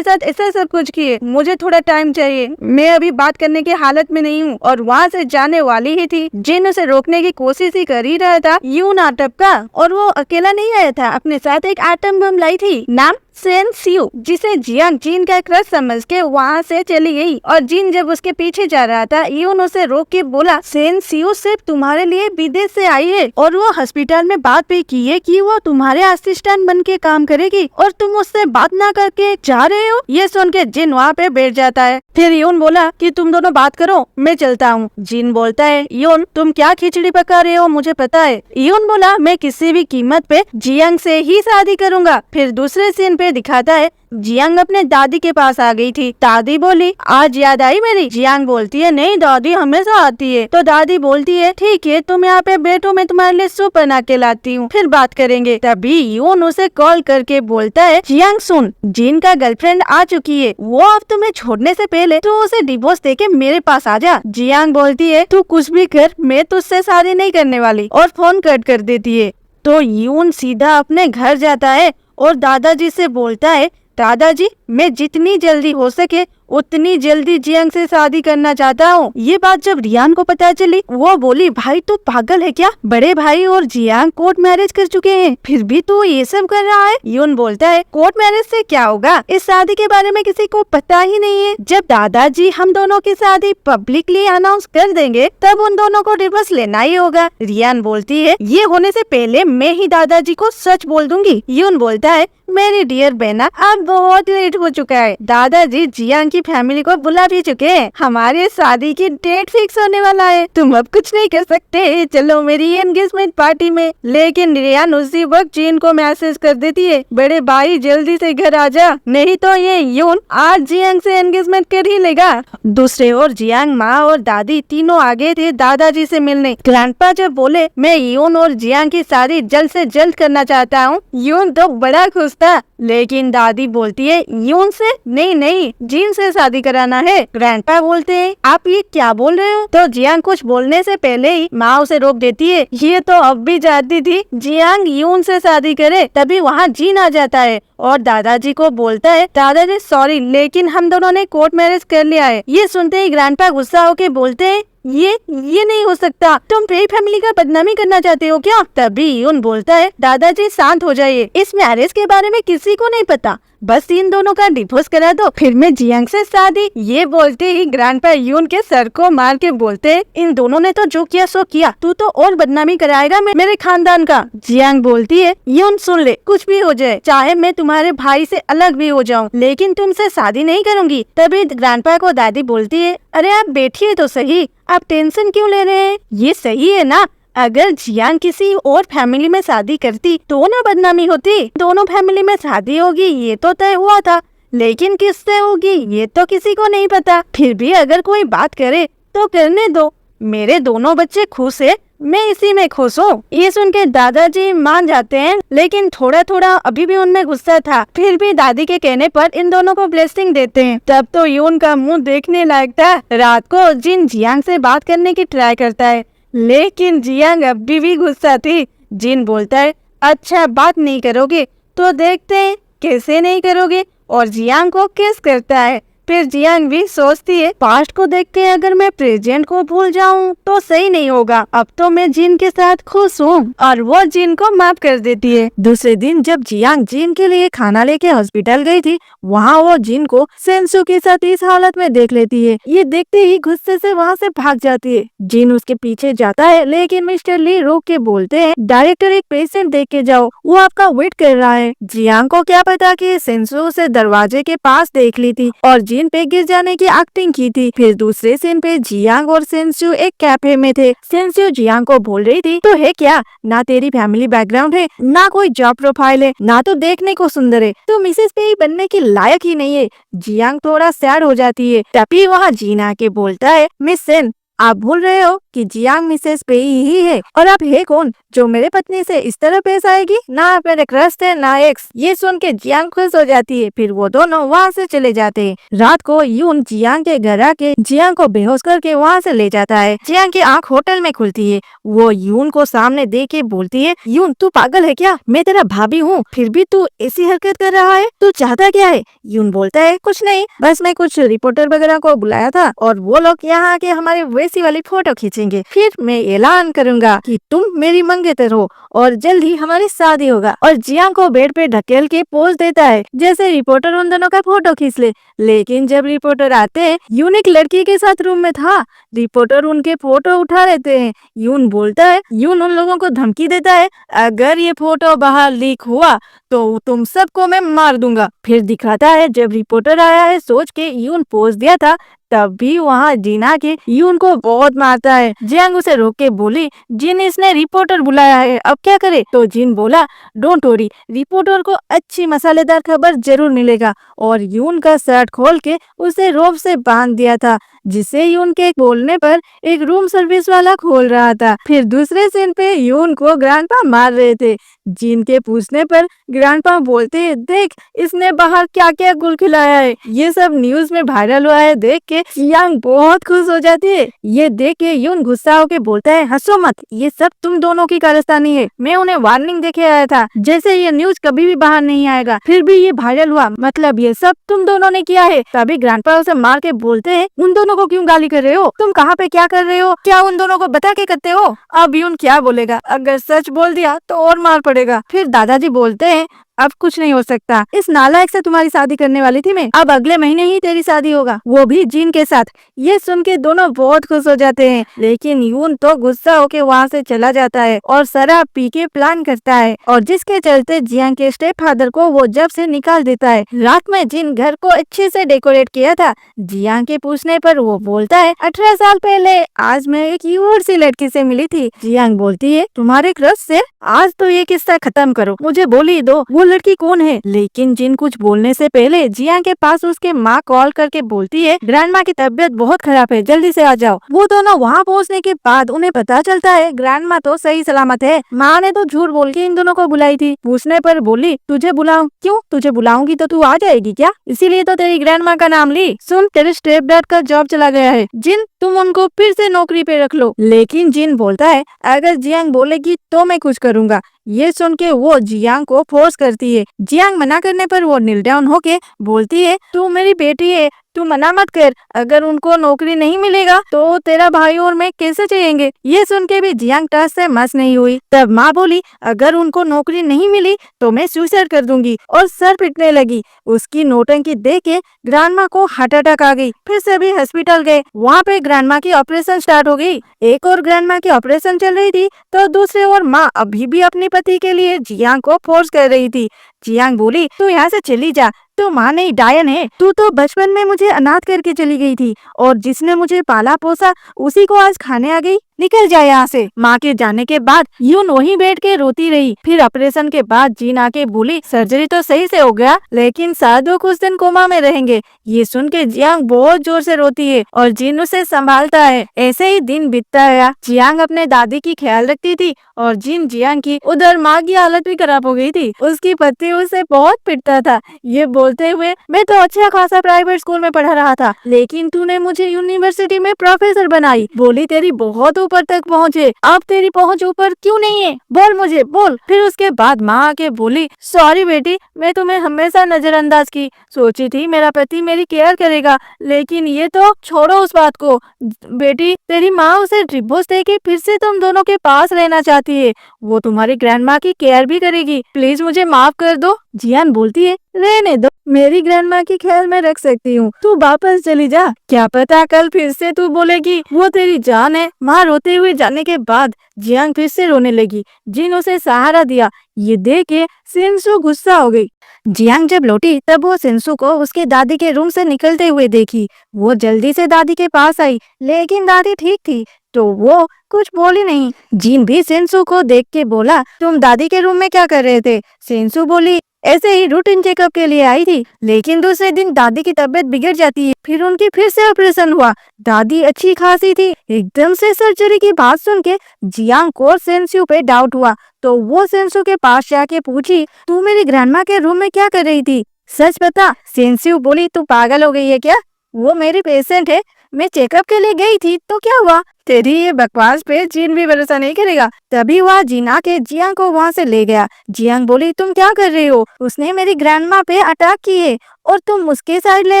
साथ ऐसा सब कुछ किए। मुझे थोड़ा टाइम चाहिए, मैं अभी बात करने की हालत में नहीं हूँ। और वहाँ से जाने वाली ही थी। जिन उसे रोकने की कोशिश ही कर ही रहा था। यूं ना टपका और वो अकेला नहीं आया था, अपने साथ एक एटम बम लाई थी नाम सेन सियो, जिसे जियांग जिन का क्रश समझ के वहाँ से चली गई। और जिन जब उसके पीछे जा रहा था यून उसे रोक के बोला सेन सियो सिर्फ तुम्हारे लिए विदेश से आई है और वो हॉस्पिटल में बात भी की है कि वो तुम्हारे असिस्टेंट बन के काम करेगी और तुम उससे बात ना करके जा रहे हो। ये सुन के जिन वहाँ पे बैठ जाता है। फिर यून बोला कि तुम दोनों बात करो, मैं चलता हूँ। जिन बोलता है यून तुम क्या खिचड़ी पका रहे हो मुझे पता है। यून बोला मैं किसी भी कीमत पे जियांग से ही शादी करूंगा। फिर दूसरे सीन पे दिखाता है जियांग अपने दादी के पास आ गई थी। दादी बोली आज याद आई मेरी। जियांग बोलती है नहीं दादी हमेशा आती है। तो दादी बोलती है ठीक है तुम यहाँ पे बैठो, मैं तुम्हारे लिए सूप बना के लाती हूँ, फिर बात करेंगे। तभी यून उसे कॉल करके बोलता है जियांग सुन, जिन का गर्लफ्रेंड आ चुकी है, वो अब तुम्हें छोड़ने से पहले तो उसे डिवोर्स देके मेरे पास आ जा। जियांग बोलती है तू कुछ भी कर, मैं तुझसे शादी नहीं करने वाली, और फोन कट कर देती है। तो यून सीधा अपने घर जाता है और दादाजी से बोलता है दादाजी मैं जितनी जल्दी हो सके उतनी जल्दी जियांग से शादी करना चाहता हूँ। ये बात जब रियान को पता चली वो बोली भाई तू पागल है क्या, बड़े भाई और जियांग कोर्ट मैरिज कर चुके हैं फिर भी तू ये सब कर रहा है। यून बोलता है कोर्ट मैरिज से क्या होगा, इस शादी के बारे में किसी को पता ही नहीं है। जब दादाजी हम दोनों की शादी पब्लिकली अनाउंस कर देंगे तब उन दोनों को डिवोर्स लेना ही होगा। रियान बोलती है ये होने से पहले मैं ही दादाजी को सच बोल दूंगी। यून बोलता है मेरी डियर बहना अब बहुत लेट हो चुका है। दादाजी जियांग की की फैमिली को बुला भी चुके हैं। हमारे शादी की डेट फिक्स होने वाला है, तुम अब कुछ नहीं कर सकते, चलो मेरी एंगेजमेंट पार्टी में। लेकिन रियान उसी वक्त जीन को मैसेज कर देती है, बड़े भाई जल्दी से घर आ जा, नहीं तो ये यून आज जियांग से एंगेजमेंट कर ही लेगा। दूसरे ओर जियांग माँ और दादी तीनों आगे थे दादाजी से मिलने। ग्रैंडपा जब बोले मैं यून और जियांग की शादी जल्द से जल्द करना चाहता हूँ, यून तो बड़ा खुश था। लेकिन दादी बोलती है यून से नहीं नहीं, जीन से शादी कराना है। ग्रैंडपा बोलते हैं आप ये क्या बोल रहे हो? तो जियांग कुछ बोलने से पहले ही माँ उसे रोक देती है। ये तो अब भी चाहती थी जियांग यून से शादी करे, तभी वहाँ जीन आ जाता है और दादाजी को बोलता है दादाजी सॉरी, लेकिन हम दोनों ने कोर्ट मैरिज कर लिया है। ये सुनते ही ग्रैंडपा गुस्सा होके बोलते हैं ये नहीं हो सकता, तुम मेरी फैमिली का बदनामी करना चाहते हो क्या? तभी यून बोलता है दादाजी शांत हो जाइए, इस मैरिज के बारे में किसी को नहीं पता, बस इन दोनों का डिवोर्स करा दो, फिर मैं जियांग से शादी। ये बोलते ही ग्रैंडपा यून के सर को मार के बोलते हैं इन दोनों ने तो जो किया सो किया, तू तो और बदनामी कराएगा मेरे खानदान का। जियांग बोलती है यून सुन ले, कुछ भी हो जाए, चाहे मैं तुम्हारे भाई से अलग भी हो जाऊं, लेकिन तुमसे शादी नहीं करूंगी। तभी ग्रैंडपा को दादी बोलती है अरे आप बैठिए तो सही, आप टेंशन क्यों ले रहे हैं, ये सही है ना? अगर जियांग किसी और फैमिली में शादी करती तो ना बदनामी होती, दोनों फैमिली में शादी होगी ये तो तय हुआ था, लेकिन किससे होगी ये तो किसी को नहीं पता। फिर भी अगर कोई बात करे तो करने दो, मेरे दोनों बच्चे खुश है, मैं इसी में खुश हूँ। ये सुन के दादाजी मान जाते हैं, लेकिन थोड़ा थोड़ा अभी भी उनमें गुस्सा था। फिर भी दादी के कहने पर इन दोनों को ब्लेसिंग देते हैं। तब तो यून का मुंह देखने लायक था। रात को जिन जियांग से बात करने की ट्राई करता है, लेकिन जियांग अभी भी गुस्सा थी। जिन बोलता है अच्छा बात नहीं करोगे तो देखते हैं कैसे नहीं करोगे, और जियांग को किस करता है। फिर जियांग भी सोचती है पास्ट को देख के अगर मैं प्रेजेंट को भूल जाऊं तो सही नहीं होगा, अब तो मैं जिन के साथ खुश हूँ, और वो जिन को माफ कर देती है। दूसरे दिन जब जियांग जिन के लिए खाना लेके हॉस्पिटल गई थी, वहाँ वो जिन को सेंसू के साथ इस हालत में देख लेती है। ये देखते ही गुस्से से वहाँ से भाग जाती है। जिन उसके पीछे जाता है, लेकिन मिस्टर ली रोक के बोलते हैं डायरेक्टर एक पेशेंट देख के जाओ, वो आपका वेट कर रहा है। जियांग को क्या पता कि सेंसू उसे दरवाजे के पास देख ली थी और जिन पे गिर जाने की एक्टिंग की थी। फिर दूसरे सीन पे जियांग और सेंसू एक कैफे में थे। सेंसू जियांग को बोल रही थी तो है क्या, ना तेरी फैमिली बैकग्राउंड है, ना कोई जॉब प्रोफाइल है, ना तो देखने को सुंदर है, तो मिसेस पे बनने के लायक ही नहीं है। जियांग थोड़ा सैड हो जाती है। तभी वहाँ जीन आके बोलता है मिस सेन, आप भूल रहे हो कि जियांग मिसेस पे ही है, और आप है कौन जो मेरे पत्नी से इस तरह पेश आएगी, ना आप मेरे क्रश थे ना एक्स। ये सुन के जियांग खुश हो जाती है। फिर वो दोनों वहाँ से चले जाते हैं। रात को यून जियांग के घर आके जियांग को बेहोश करके वहाँ से ले जाता है। जियांग की आँख होटल में खुलती है। वो यून को सामने देख के बोलती है यून तू पागल है क्या, मैं तेरा भाभी हूँ, फिर भी तू ऐसी हरकत कर रहा है, तू चाहता क्या है? यून बोलता है कुछ नहीं, बस मैं कुछ रिपोर्टर वगैरह को बुलाया था और वो लोग यहाँ आके हमारे वैसी वाली फोटो खींचेंगे, फिर मैं ऐलान करूंगा कि तुम मेरी मंगेतर हो और जल्द ही हमारी शादी होगा। और जियांग को बेड पे ढकेल के पोज देता है जैसे रिपोर्टर उन दोनों का फोटो खींच ले। लेकिन जब रिपोर्टर आते हैं, यून एक लड़की के साथ रूम में था, रिपोर्टर उनके फोटो उठा लेते हैं। यून बोलता है, यून उन लोगों को धमकी देता है अगर ये फोटो बाहर लीक हुआ तो तुम सबको मैं मार दूंगा। फिर दिखाता है जब रिपोर्टर आया है सोच के यून पोज दिया था, तब भी वहाँ जीना के यून को बहुत मारता है। जियांग उसे रोक के बोली जिन इसने रिपोर्टर बुलाया है, अब क्या करे? तो जिन बोला डोंट वरी, रिपोर्टर को अच्छी मसालेदार खबर जरूर मिलेगा। और यून का शर्ट खोल के उसे रोप से बांध दिया था, जिसे यून के बोलने पर एक रूम सर्विस वाला खोल रहा था। फिर दूसरे सीन पे यून को ग्रैंडपा मार रहे थे। जिन के पूछने पर ग्रैंडपा बोलते हैं देख इसने बाहर क्या क्या गुल खिलाया है, ये सब न्यूज में वायरल हुआ है। देख के जियांग बहुत खुश हो जाती है। ये देख के यून गुस्सा होके बोलता है हंसो मत, ये सब तुम दोनों की कारस्तानी है, मैं उन्हें वार्निंग देके आया था जैसे ये न्यूज कभी भी बाहर नहीं आएगा, फिर भी ये वायरल हुआ, मतलब ये सब तुम दोनों ने किया है। तभी ग्रैंडपा उसे मार के बोलते हैं उन दोनों को क्यों गाली कर रहे हो, तुम कहाँ पे क्या कर रहे हो, क्या उन दोनों को बता के करते हो? अब यून क्या बोलेगा, अगर सच बोल दिया तो और मार पड़ेगा। फिर दादाजी बोलते हैं अब कुछ नहीं हो सकता। इस नालायक से तुम्हारी शादी करने वाली थी मैं, अब अगले महीने ही तेरी शादी होगा, वो भी जिन के साथ। ये सुन के दोनों बहुत खुश हो जाते हैं, लेकिन यून तो गुस्सा होके वहाँ से चला जाता है और शराब पी के प्लान करता है, और जिसके चलते जियांग के स्टेप फादर को वो जब से निकाल देता है। रात में जिन घर को अच्छे से डेकोरेट किया था, जियांग के पूछने पर वो बोलता है 18 साल पहले आज मैं एक यूर सी लड़की से मिली थी। जियांग बोलती है तुम्हारे क्रश से? आज तो ये किस्सा खत्म करो, मुझे बोल ही दो वो लड़की कौन है। लेकिन जिन कुछ बोलने से पहले जियांग के पास उसके माँ कॉल करके बोलती है ग्रैंड माँ की तबीयत बहुत खराब है, जल्दी से आ जाओ। वो दोनों वहाँ पहुँचने के बाद उन्हें पता चलता है ग्रैंड माँ तो सही सलामत है। माँ ने तो झूठ बोल के इन दोनों को बुलाई थी। पूछने पर बोली तुझे बुलाऊं? क्यों? तुझे बुलाऊंगी तो तू आ जाएगी क्या? इसीलिए तो तेरी ग्रैंड माँ का नाम ली। सुन तेरे स्टेप डैड का जॉब चला गया है, जिन तुम उनको फिर से नौकरी पे रख लो। लेकिन जिन बोलता है अगर जियांग बोलेगी तो मैं कुछ करूँगा। ये सुन के वो जियांग को फोर्स करती है। जियांग मना करने पर वो नील डाउन होके बोलती है तू मेरी बेटी है, तू मना मत कर। अगर उनको नौकरी नहीं मिलेगा तो तेरा भाई और मैं कैसे चाहिए? ये सुन के भी जियांग टस से मस नहीं हुई। तब माँ बोली अगर उनको नौकरी नहीं मिली तो मैं सुसाइड कर दूंगी, और सर पिटने लगी। उसकी नौटंकी देख के ग्रैंडमा को हार्ट अटैक आ गई। फिर सभी हॉस्पिटल गए। वहाँ पे ग्रैंडमा की ऑपरेशन स्टार्ट हो गई। एक और ग्रैंडमा की ऑपरेशन चल रही थी तो दूसरे और माँ अभी भी अपने पति के लिए जियांग को फोर्स कर रही थी। जियांग बोली तू यहाँ से चली जा, तू माँ नहीं डायन है। तू तो बचपन में मुझे अनाथ करके चली गई थी, और जिसने मुझे पाला पोसा उसी को आज खाने आ गई। निकल जाए यहाँ से। माँ के जाने के बाद यून वहीं बैठ के रोती रही। फिर ऑपरेशन के बाद जीन आके बोली सर्जरी तो सही से हो गया, लेकिन शायद वो कुछ दिन कोमा में रहेंगे। ये सुन के जियांग बहुत जोर से रोती है और जिन उसे संभालता है। ऐसे ही दिन बीतता गया। जियांग अपने दादी की ख्याल रखती थी और जिन जियांग की। उधर माँ की हालत भी खराब हो गई थी। उसकी पति उसे बहुत पिटता था, ये बोलते हुए मैं तो अच्छा खासा प्राइवेट स्कूल में पढ़ा रहा था, लेकिन तूने मुझे यूनिवर्सिटी में प्रोफेसर बनाई। बोली तेरी बहुत ऊपर तक पहुँचे, अब तेरी पहुँच ऊपर क्यों नहीं है? बोल मुझे बोल। फिर उसके बाद माँ आके बोली सॉरी बेटी, मैं तुम्हें हमेशा नजरअंदाज की। सोची थी मेरा पति मेरी केयर करेगा, लेकिन ये तो छोड़ो उस बात को। बेटी तेरी माँ उसे डिवोर्स देके फिर से तुम दोनों के पास रहना चाहती है। वो तुम्हारी ग्रैंड माँ की केयर भी करेगी, प्लीज मुझे माफ कर दो। जियान बोलती है रहने दो, मेरी ग्रैंड माँ की ख्याल में रख सकती हूँ, तू वापस चली जा। क्या पता कल फिर से तू बोलेगी वो तेरी जान है। माँ रोते हुए जाने के बाद जियांग फिर से रोने लगी। जिन उसे सहारा दिया। ये देख के सेंसु गुस्सा हो गई। जियांग जब लौटी तब वो सेंसु को उसके दादी के रूम से निकलते हुए देखी। वो जल्दी से दादी के पास आई, लेकिन दादी ठीक थी तो वो कुछ बोली नहीं। जिन भी सेंसु को देख के बोला तुम दादी के रूम में क्या कर रहे थे? सेंसु बोली ऐसे ही रूटीन चेकअप के लिए आई थी, लेकिन दूसरे दिन दादी की तबीयत बिगड़ जाती है। फिर उनकी फिर से ऑपरेशन हुआ। दादी अच्छी खासी थी। एकदम से सर्जरी की बात सुन के जियांग को सेंसु पे डाउट हुआ, तो वो सेंसु के पास जाके पूछी तू मेरी ग्रैंडमा के रूम में क्या कर रही थी? सच बता। सेंसु बोली तू पागल हो गई है क्या? वो मेरी पेशेंट है, मैं चेकअप के लिए गई थी तो क्या हुआ? तेरी ये बकवास पे जिन भी भरोसा नहीं करेगा। तभी वह जिन आके जियांग को वहाँ से ले गया। जियांग बोली तुम क्या कर रही हो? उसने मेरी ग्रैंडमा पे अटैक किए और तुम उसके साइड ले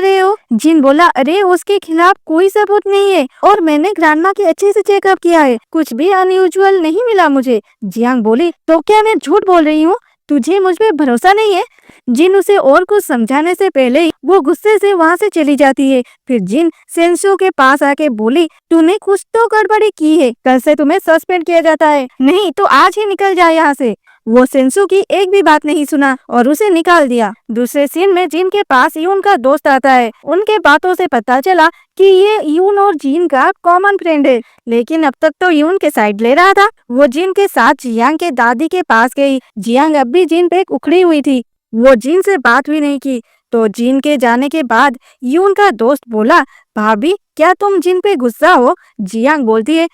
रहे हो। जिन बोला अरे उसके खिलाफ कोई सबूत नहीं है और मैंने ग्रैंडमा के अच्छे से चेकअप किया है, कुछ भी अनयूजुअल नहीं मिला मुझे। जियांग बोली तो क्या मैं झूठ बोल रही हूँ? तुझे मुझ पे भरोसा नहीं है? जिन उसे और कुछ समझाने से पहले ही वो गुस्से से वहाँ से चली जाती है। फिर जिन सेंसु के पास आके बोली तूने कुछ तो गड़बड़ी की है, कल से तुम्हें सस्पेंड किया जाता है, नहीं तो आज ही निकल जाए यहाँ से। वो सेंसु की एक भी बात नहीं सुना और उसे निकाल दिया। दूसरे सीन में जिन के पास यून का दोस्त आता है। उनके बातों से पता चला कि ये यून और जिन का कॉमन फ्रेंड है, लेकिन अब तक तो यून के साइड ले रहा था। वो जिन के साथ जियांग के दादी के पास गई। जियांग अब भी जिन पे उखड़ी हुई थी। वो जिन से बात भी नहीं की। तो जिन के जाने के बाद यून का दोस्त बोला भाभी क्या तुम जिन पे गुस्सा हो? जियांग बोलती है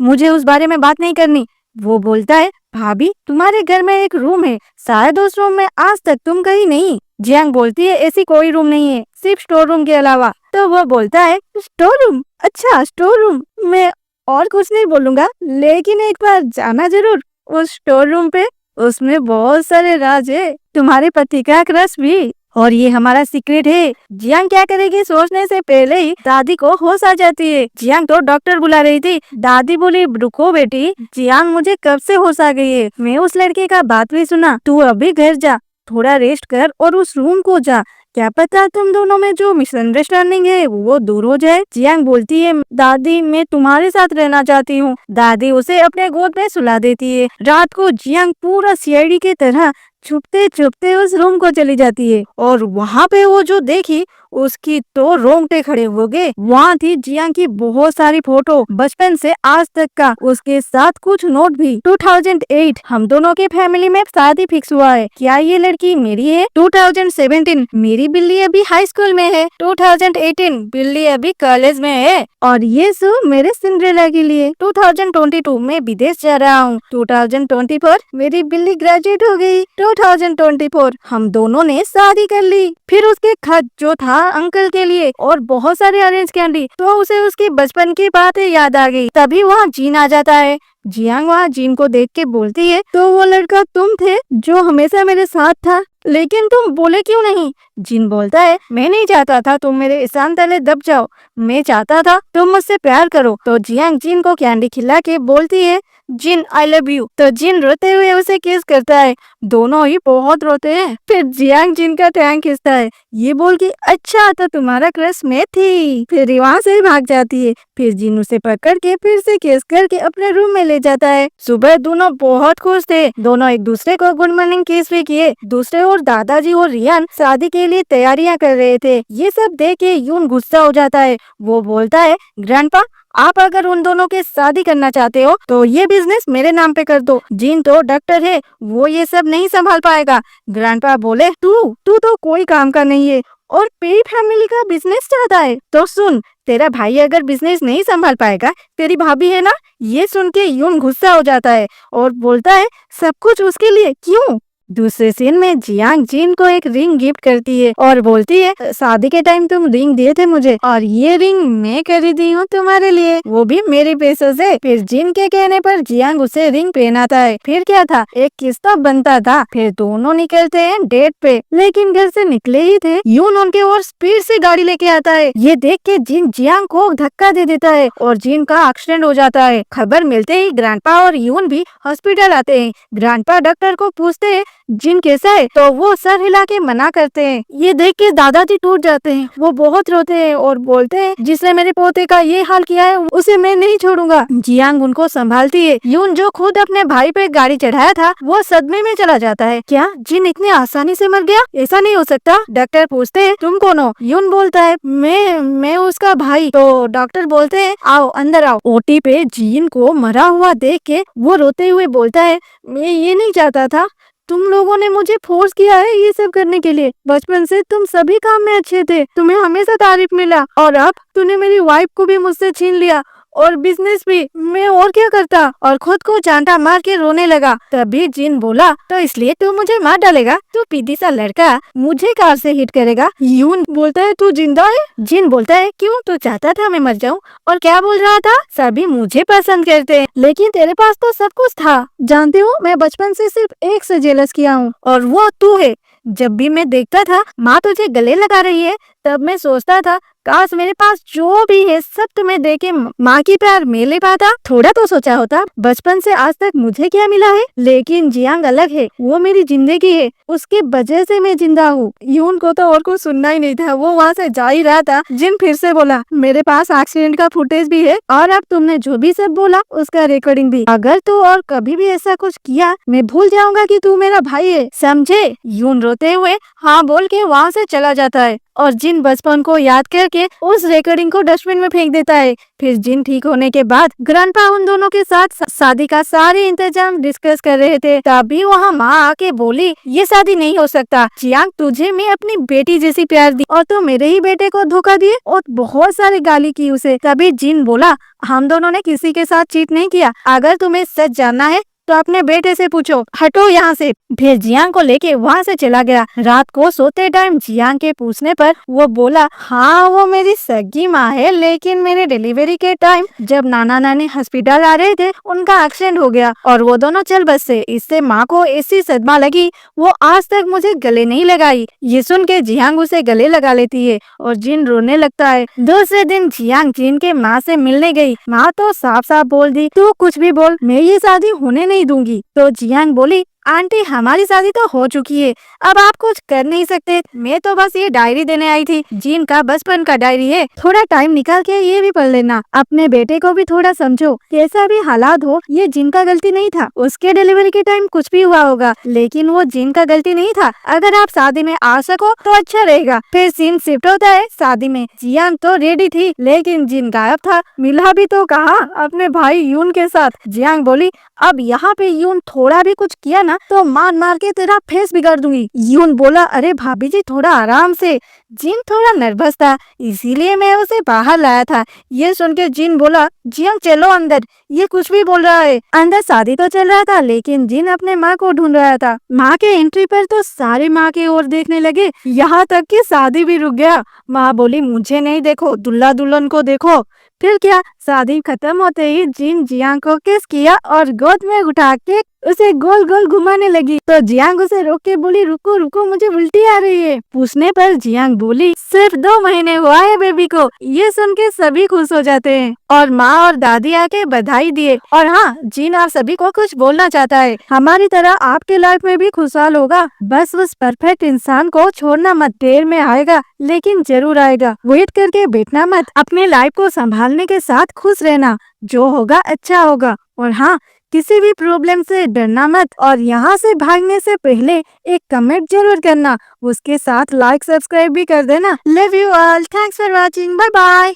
मुझे उस बारे में बात नहीं करनी। वो बोलता है भाभी तुम्हारे घर में एक रूम है, शायद उस रूम में आज तक तुम गई नहीं। जियांग बोलती है ऐसी कोई रूम नहीं है, सिर्फ स्टोर रूम के अलावा। तो वो बोलता है स्टोर रूम? अच्छा स्टोर रूम, मैं और कुछ नहीं बोलूंगा, लेकिन एक बार जाना जरूर उस स्टोर रूम पे। उसमें बहुत सारे राज है, तुम्हारे पति का क्रश भी, और ये हमारा सीक्रेट है। जियांग क्या करेगी सोचने से पहले ही दादी को होश आ जाती है। जियांग तो डॉक्टर बुला रही थी। दादी बोली रुको बेटी, जियांग मुझे कब से होश आ गई है, मैं उस लड़के का बात भी सुना, तू अभी घर जा। थोड़ा रेस्ट कर और उस रूम को जा, क्या पता तुम दोनों में जो मिसअंडरस्टैंडिंग है वो दूर हो जाए। जियांग बोलती है, दादी मैं तुम्हारे साथ रहना चाहती हूँ। दादी उसे अपने गोद में सुला देती है। रात को जियांग पूरा सीआईडी की तरह छुपते छुपते उस रूम को चली जाती है और वहाँ पे वो जो देखी उसकी तो रोंगटे खड़े हो गए। वहाँ थी जियांग की बहुत सारी फोटो बचपन से आज तक का, उसके साथ कुछ नोट भी। 2008 हम दोनों के फैमिली में शादी फिक्स हुआ है, क्या ये लड़की मेरी है? 2017 मेरी बिल्ली अभी हाई स्कूल में है। 2018 बिल्ली अभी कॉलेज में है और ये सब मेरे सिंड्रेला के लिए। 2022 में विदेश जा रहा हूँ। 2024 मेरी बिल्ली ग्रेजुएट हो गई। 2024 हम दोनों ने शादी कर ली। फिर उसके खत जो था अंकल के लिए और बहुत सारे ऑरेंज कैंडी, तो उसे उसकी बचपन की बातें याद आ गई। तभी वहाँ जीन आ जाता है। जियांग वहाँ जीन को देख के बोलती है, तो वो लड़का तुम थे जो हमेशा मेरे साथ था, लेकिन तुम बोले क्यों नहीं? जिन बोलता है, मैं नहीं चाहता था तुम मेरे एहसान तले दब जाओ, मैं चाहता था तुम मुझसे प्यार करो। तो जियांग जिन को कैंडी खिला के बोलती है, जिन आई लव यू। तो जिन रोते हुए उसे किस करता है। दोनों ही बहुत रोते हैं। फिर जियांग जिन का टैंक खींचता है, ये बोल के अच्छा तो तुम्हारा क्रश मैं थी। फिर वहाँ से भाग जाती है। फिर जिन उसे पकड़ के फिर से किस करके अपने रूम में ले जाता है। सुबह दोनों बहुत खुश थे। दोनों एक दूसरे को गुड मॉर्निंग किस भी किए। दूसरे और दादाजी और रियान शादी के लिए तैयारियां कर रहे थे। ये सब देख के यून गुस्सा हो जाता है। वो बोलता है, ग्रैंडपा आप अगर उन दोनों के शादी करना चाहते हो तो ये बिजनेस मेरे नाम पे कर दो। जिन तो डॉक्टर है, वो ये सब नहीं संभाल पाएगा। ग्रैंडपा बोले, तू तो कोई काम का नहीं है और पेरी फैमिली का बिजनेस चाहता है। तो सुन, तेरा भाई अगर बिजनेस नहीं संभाल पाएगा, तेरी भाभी है ना। ये सुन के यून गुस्सा हो जाता है और बोलता है, सब कुछ उसके लिए क्यों? दूसरे सीन में जियांग जिन को एक रिंग गिफ्ट करती है और बोलती है, शादी के टाइम तुम रिंग दिए थे मुझे और ये रिंग मैं खरीदी हूँ तुम्हारे लिए, वो भी मेरे पैसों से। फिर जिन के कहने पर जियांग उसे रिंग पहनाता है। फिर क्या था, एक किस्सा बनता था। फिर दोनों निकलते हैं डेट पे, लेकिन घर से निकले ही थे यून उनके और स्पीड से गाड़ी लेके आता है। ये देख के जिन जियांग को धक्का दे देता है और जिन का एक्सीडेंट हो जाता है। खबर मिलते ही ग्रैंडपा और यून भी हॉस्पिटल आते हैं। ग्रैंडपा डॉक्टर को पूछते हैं, जिन कैसा है? तो वो सर हिला के मना करते हैं। ये देख के दादाजी टूट जाते हैं। वो बहुत रोते हैं और बोलते हैं, जिसने मेरे पोते का ये हाल किया है उसे मैं नहीं छोड़ूंगा। जियांग उनको संभालती है। यून जो खुद अपने भाई पे गाड़ी चढ़ाया था, वो सदमे में चला जाता है। क्या जिन इतनी आसानी से मर गया? ऐसा नहीं हो सकता। डॉक्टर पूछते हैं, तुम कौन हो? यून बोलता है, मैं उसका भाई। तो डॉक्टर बोलते हैं, आओ अंदर आओ। ओटी पे जिन को मरा हुआ देख के वो रोते हुए बोलता है, मैं ये नहीं चाहता था, तुम लोगों ने मुझे फोर्स किया है ये सब करने के लिए। बचपन से तुम सभी काम में अच्छे थे, तुम्हें हमेशा तारीफ मिला और अब तूने मेरी वाइफ को भी मुझसे छीन लिया और बिजनेस भी। मैं और क्या करता? और खुद को चांटा मार के रोने लगा। तभी जिन बोला, तो इसलिए तू मुझे मार डालेगा? तू पीदी सा लड़का मुझे कार से हिट करेगा? यून बोलता है, तू जिंदा है? जिन बोलता है, क्यों तू चाहता था मैं मर जाऊं? और क्या बोल रहा था, सभी मुझे पसंद करते हैं, लेकिन तेरे पास तो सब कुछ था। जानते हो, मैं बचपन से सिर्फ एक से जेलस किया हूँ और वो तू है। जब भी मैं देखता था माँ तुझे गले लगा रही है, तब मैं सोचता था काश मेरे पास जो भी है सब तुम्हें देके माँ की प्यार में ले पाता। थोड़ा तो सोचा होता बचपन से आज तक मुझे क्या मिला है। लेकिन जियांग अलग है, वो मेरी जिंदगी है, उसके वजह से मैं जिंदा हूँ। यून को तो और कुछ सुनना ही नहीं था, वो वहाँ से जा ही रहा था। जिन फिर से बोला, मेरे पास एक्सीडेंट का फुटेज भी है और अब तुमने जो भी सब बोला उसका रिकॉर्डिंग भी। अगर तू और कभी भी ऐसा कुछ किया, मैं भूल जाऊंगा कि तू मेरा भाई है, समझे? यून रोते हुए हाँ बोल के वहाँ से चला जाता है और जिन बचपन को याद करके उस रिकॉर्डिंग को डस्टबिन में फेंक देता है। फिर जिन ठीक होने के बाद ग्रैंडपा उन दोनों के साथ शादी का सारे इंतजाम डिस्कस कर रहे थे। तभी वहाँ माँ आके बोली, ये शादी नहीं हो सकता। जियांग, तुझे मैं अपनी बेटी जैसी प्यार दी और तू मेरे ही बेटे को धोखा दिए, और बहुत सारी गाली की उसे। तभी जिन बोला, हम दोनों ने किसी के साथ चीट नहीं किया, अगर तुम्हें सच जानना है तो अपने बेटे से पूछो, हटो यहाँ से। फिर जियांग को लेके वहाँ से चला गया। रात को सोते टाइम जियांग के पूछने पर वो बोला, हाँ वो मेरी सगी माँ है, लेकिन मेरे डिलीवरी के टाइम जब नाना नानी हॉस्पिटल आ रहे थे उनका एक्सीडेंट हो गया और वो दोनों चल बसे। इससे माँ को ऐसी सदमा लगी, वो आज तक मुझे गले नहीं लगाई। ये सुन के जियांग उसे गले लगा लेती है और जिन रोने लगता है। दूसरे दिन जियांग जिन के माँ से मिलने गई। माँ तो साफ साफ बोल दी, तू कुछ भी बोल, मैं ये शादी होने नहीं दूंगी। तो जियांग बोली, आंटी हमारी शादी तो हो चुकी है, अब आप कुछ कर नहीं सकते। मैं तो बस ये डायरी देने आई थी, जिन का बचपन का डायरी है, थोड़ा टाइम निकाल के ये भी पढ़ लेना। अपने बेटे को भी थोड़ा समझो, कैसा भी हालात हो ये जिन का गलती नहीं था। उसके डिलीवरी के टाइम कुछ भी हुआ होगा, लेकिन वो जिन का गलती नहीं था। अगर आप शादी में आ सको तो अच्छा रहेगा। फिर सीन शिफ्ट होता है शादी में। जियान तो रेडी थी, लेकिन जिन गायब था। मिला भी तो कहा अपने भाई यून के साथ। जियांग बोली, अब यहाँ पे यून थोड़ा भी कुछ किया ना तो मार मार के तेरा फेस बिगाड़ दूंगी। यून बोला, अरे भाभी जी थोड़ा आराम से। जिन थोड़ा नर्वस था, इसीलिए मैं उसे बाहर लाया था। ये सुन के जिन बोला, जियांग चलो अंदर, ये कुछ भी बोल रहा है। अंदर शादी तो चल रहा था, लेकिन जिन अपने माँ को ढूंढ रहा था। माँ के एंट्री पर तो सारे माँ की ओर देखने लगे, यहाँ तक कि शादी भी रुक गया। माँ बोली, मुझे नहीं देखो, दुल्हा दुल्हन को देखो। फिर क्या, शादी खत्म होते ही जिन जियांग को किस किया और गोद में उठा के उसे गोल गोल घुमाने लगी। तो जियांग उसे रोक के बोली, रुको रुको, मुझे उल्टी आ रही है। पूछने पर जियांग बोली, सिर्फ 2 महीने हुआ है बेबी को। ये सुन के सभी खुश हो जाते हैं और माँ और दादी आके बधाई दिए। और हाँ, जिन आप सभी को कुछ बोलना चाहता है, हमारी तरह आपके लाइफ में भी खुशहाल होगा। बस उस परफेक्ट इंसान को छोड़ना मत, देर में आएगा लेकिन जरूर आएगा। वेट करके बैठना मत, अपने लाइफ को संभालने के साथ खुश रहना। जो होगा अच्छा होगा। और हाँ, किसी भी प्रॉब्लम से डरना मत। और यहाँ से भागने से पहले एक कमेंट जरूर करना। उसके साथ लाइक सब्सक्राइब भी कर देना। Love you all, thanks for watching, bye bye.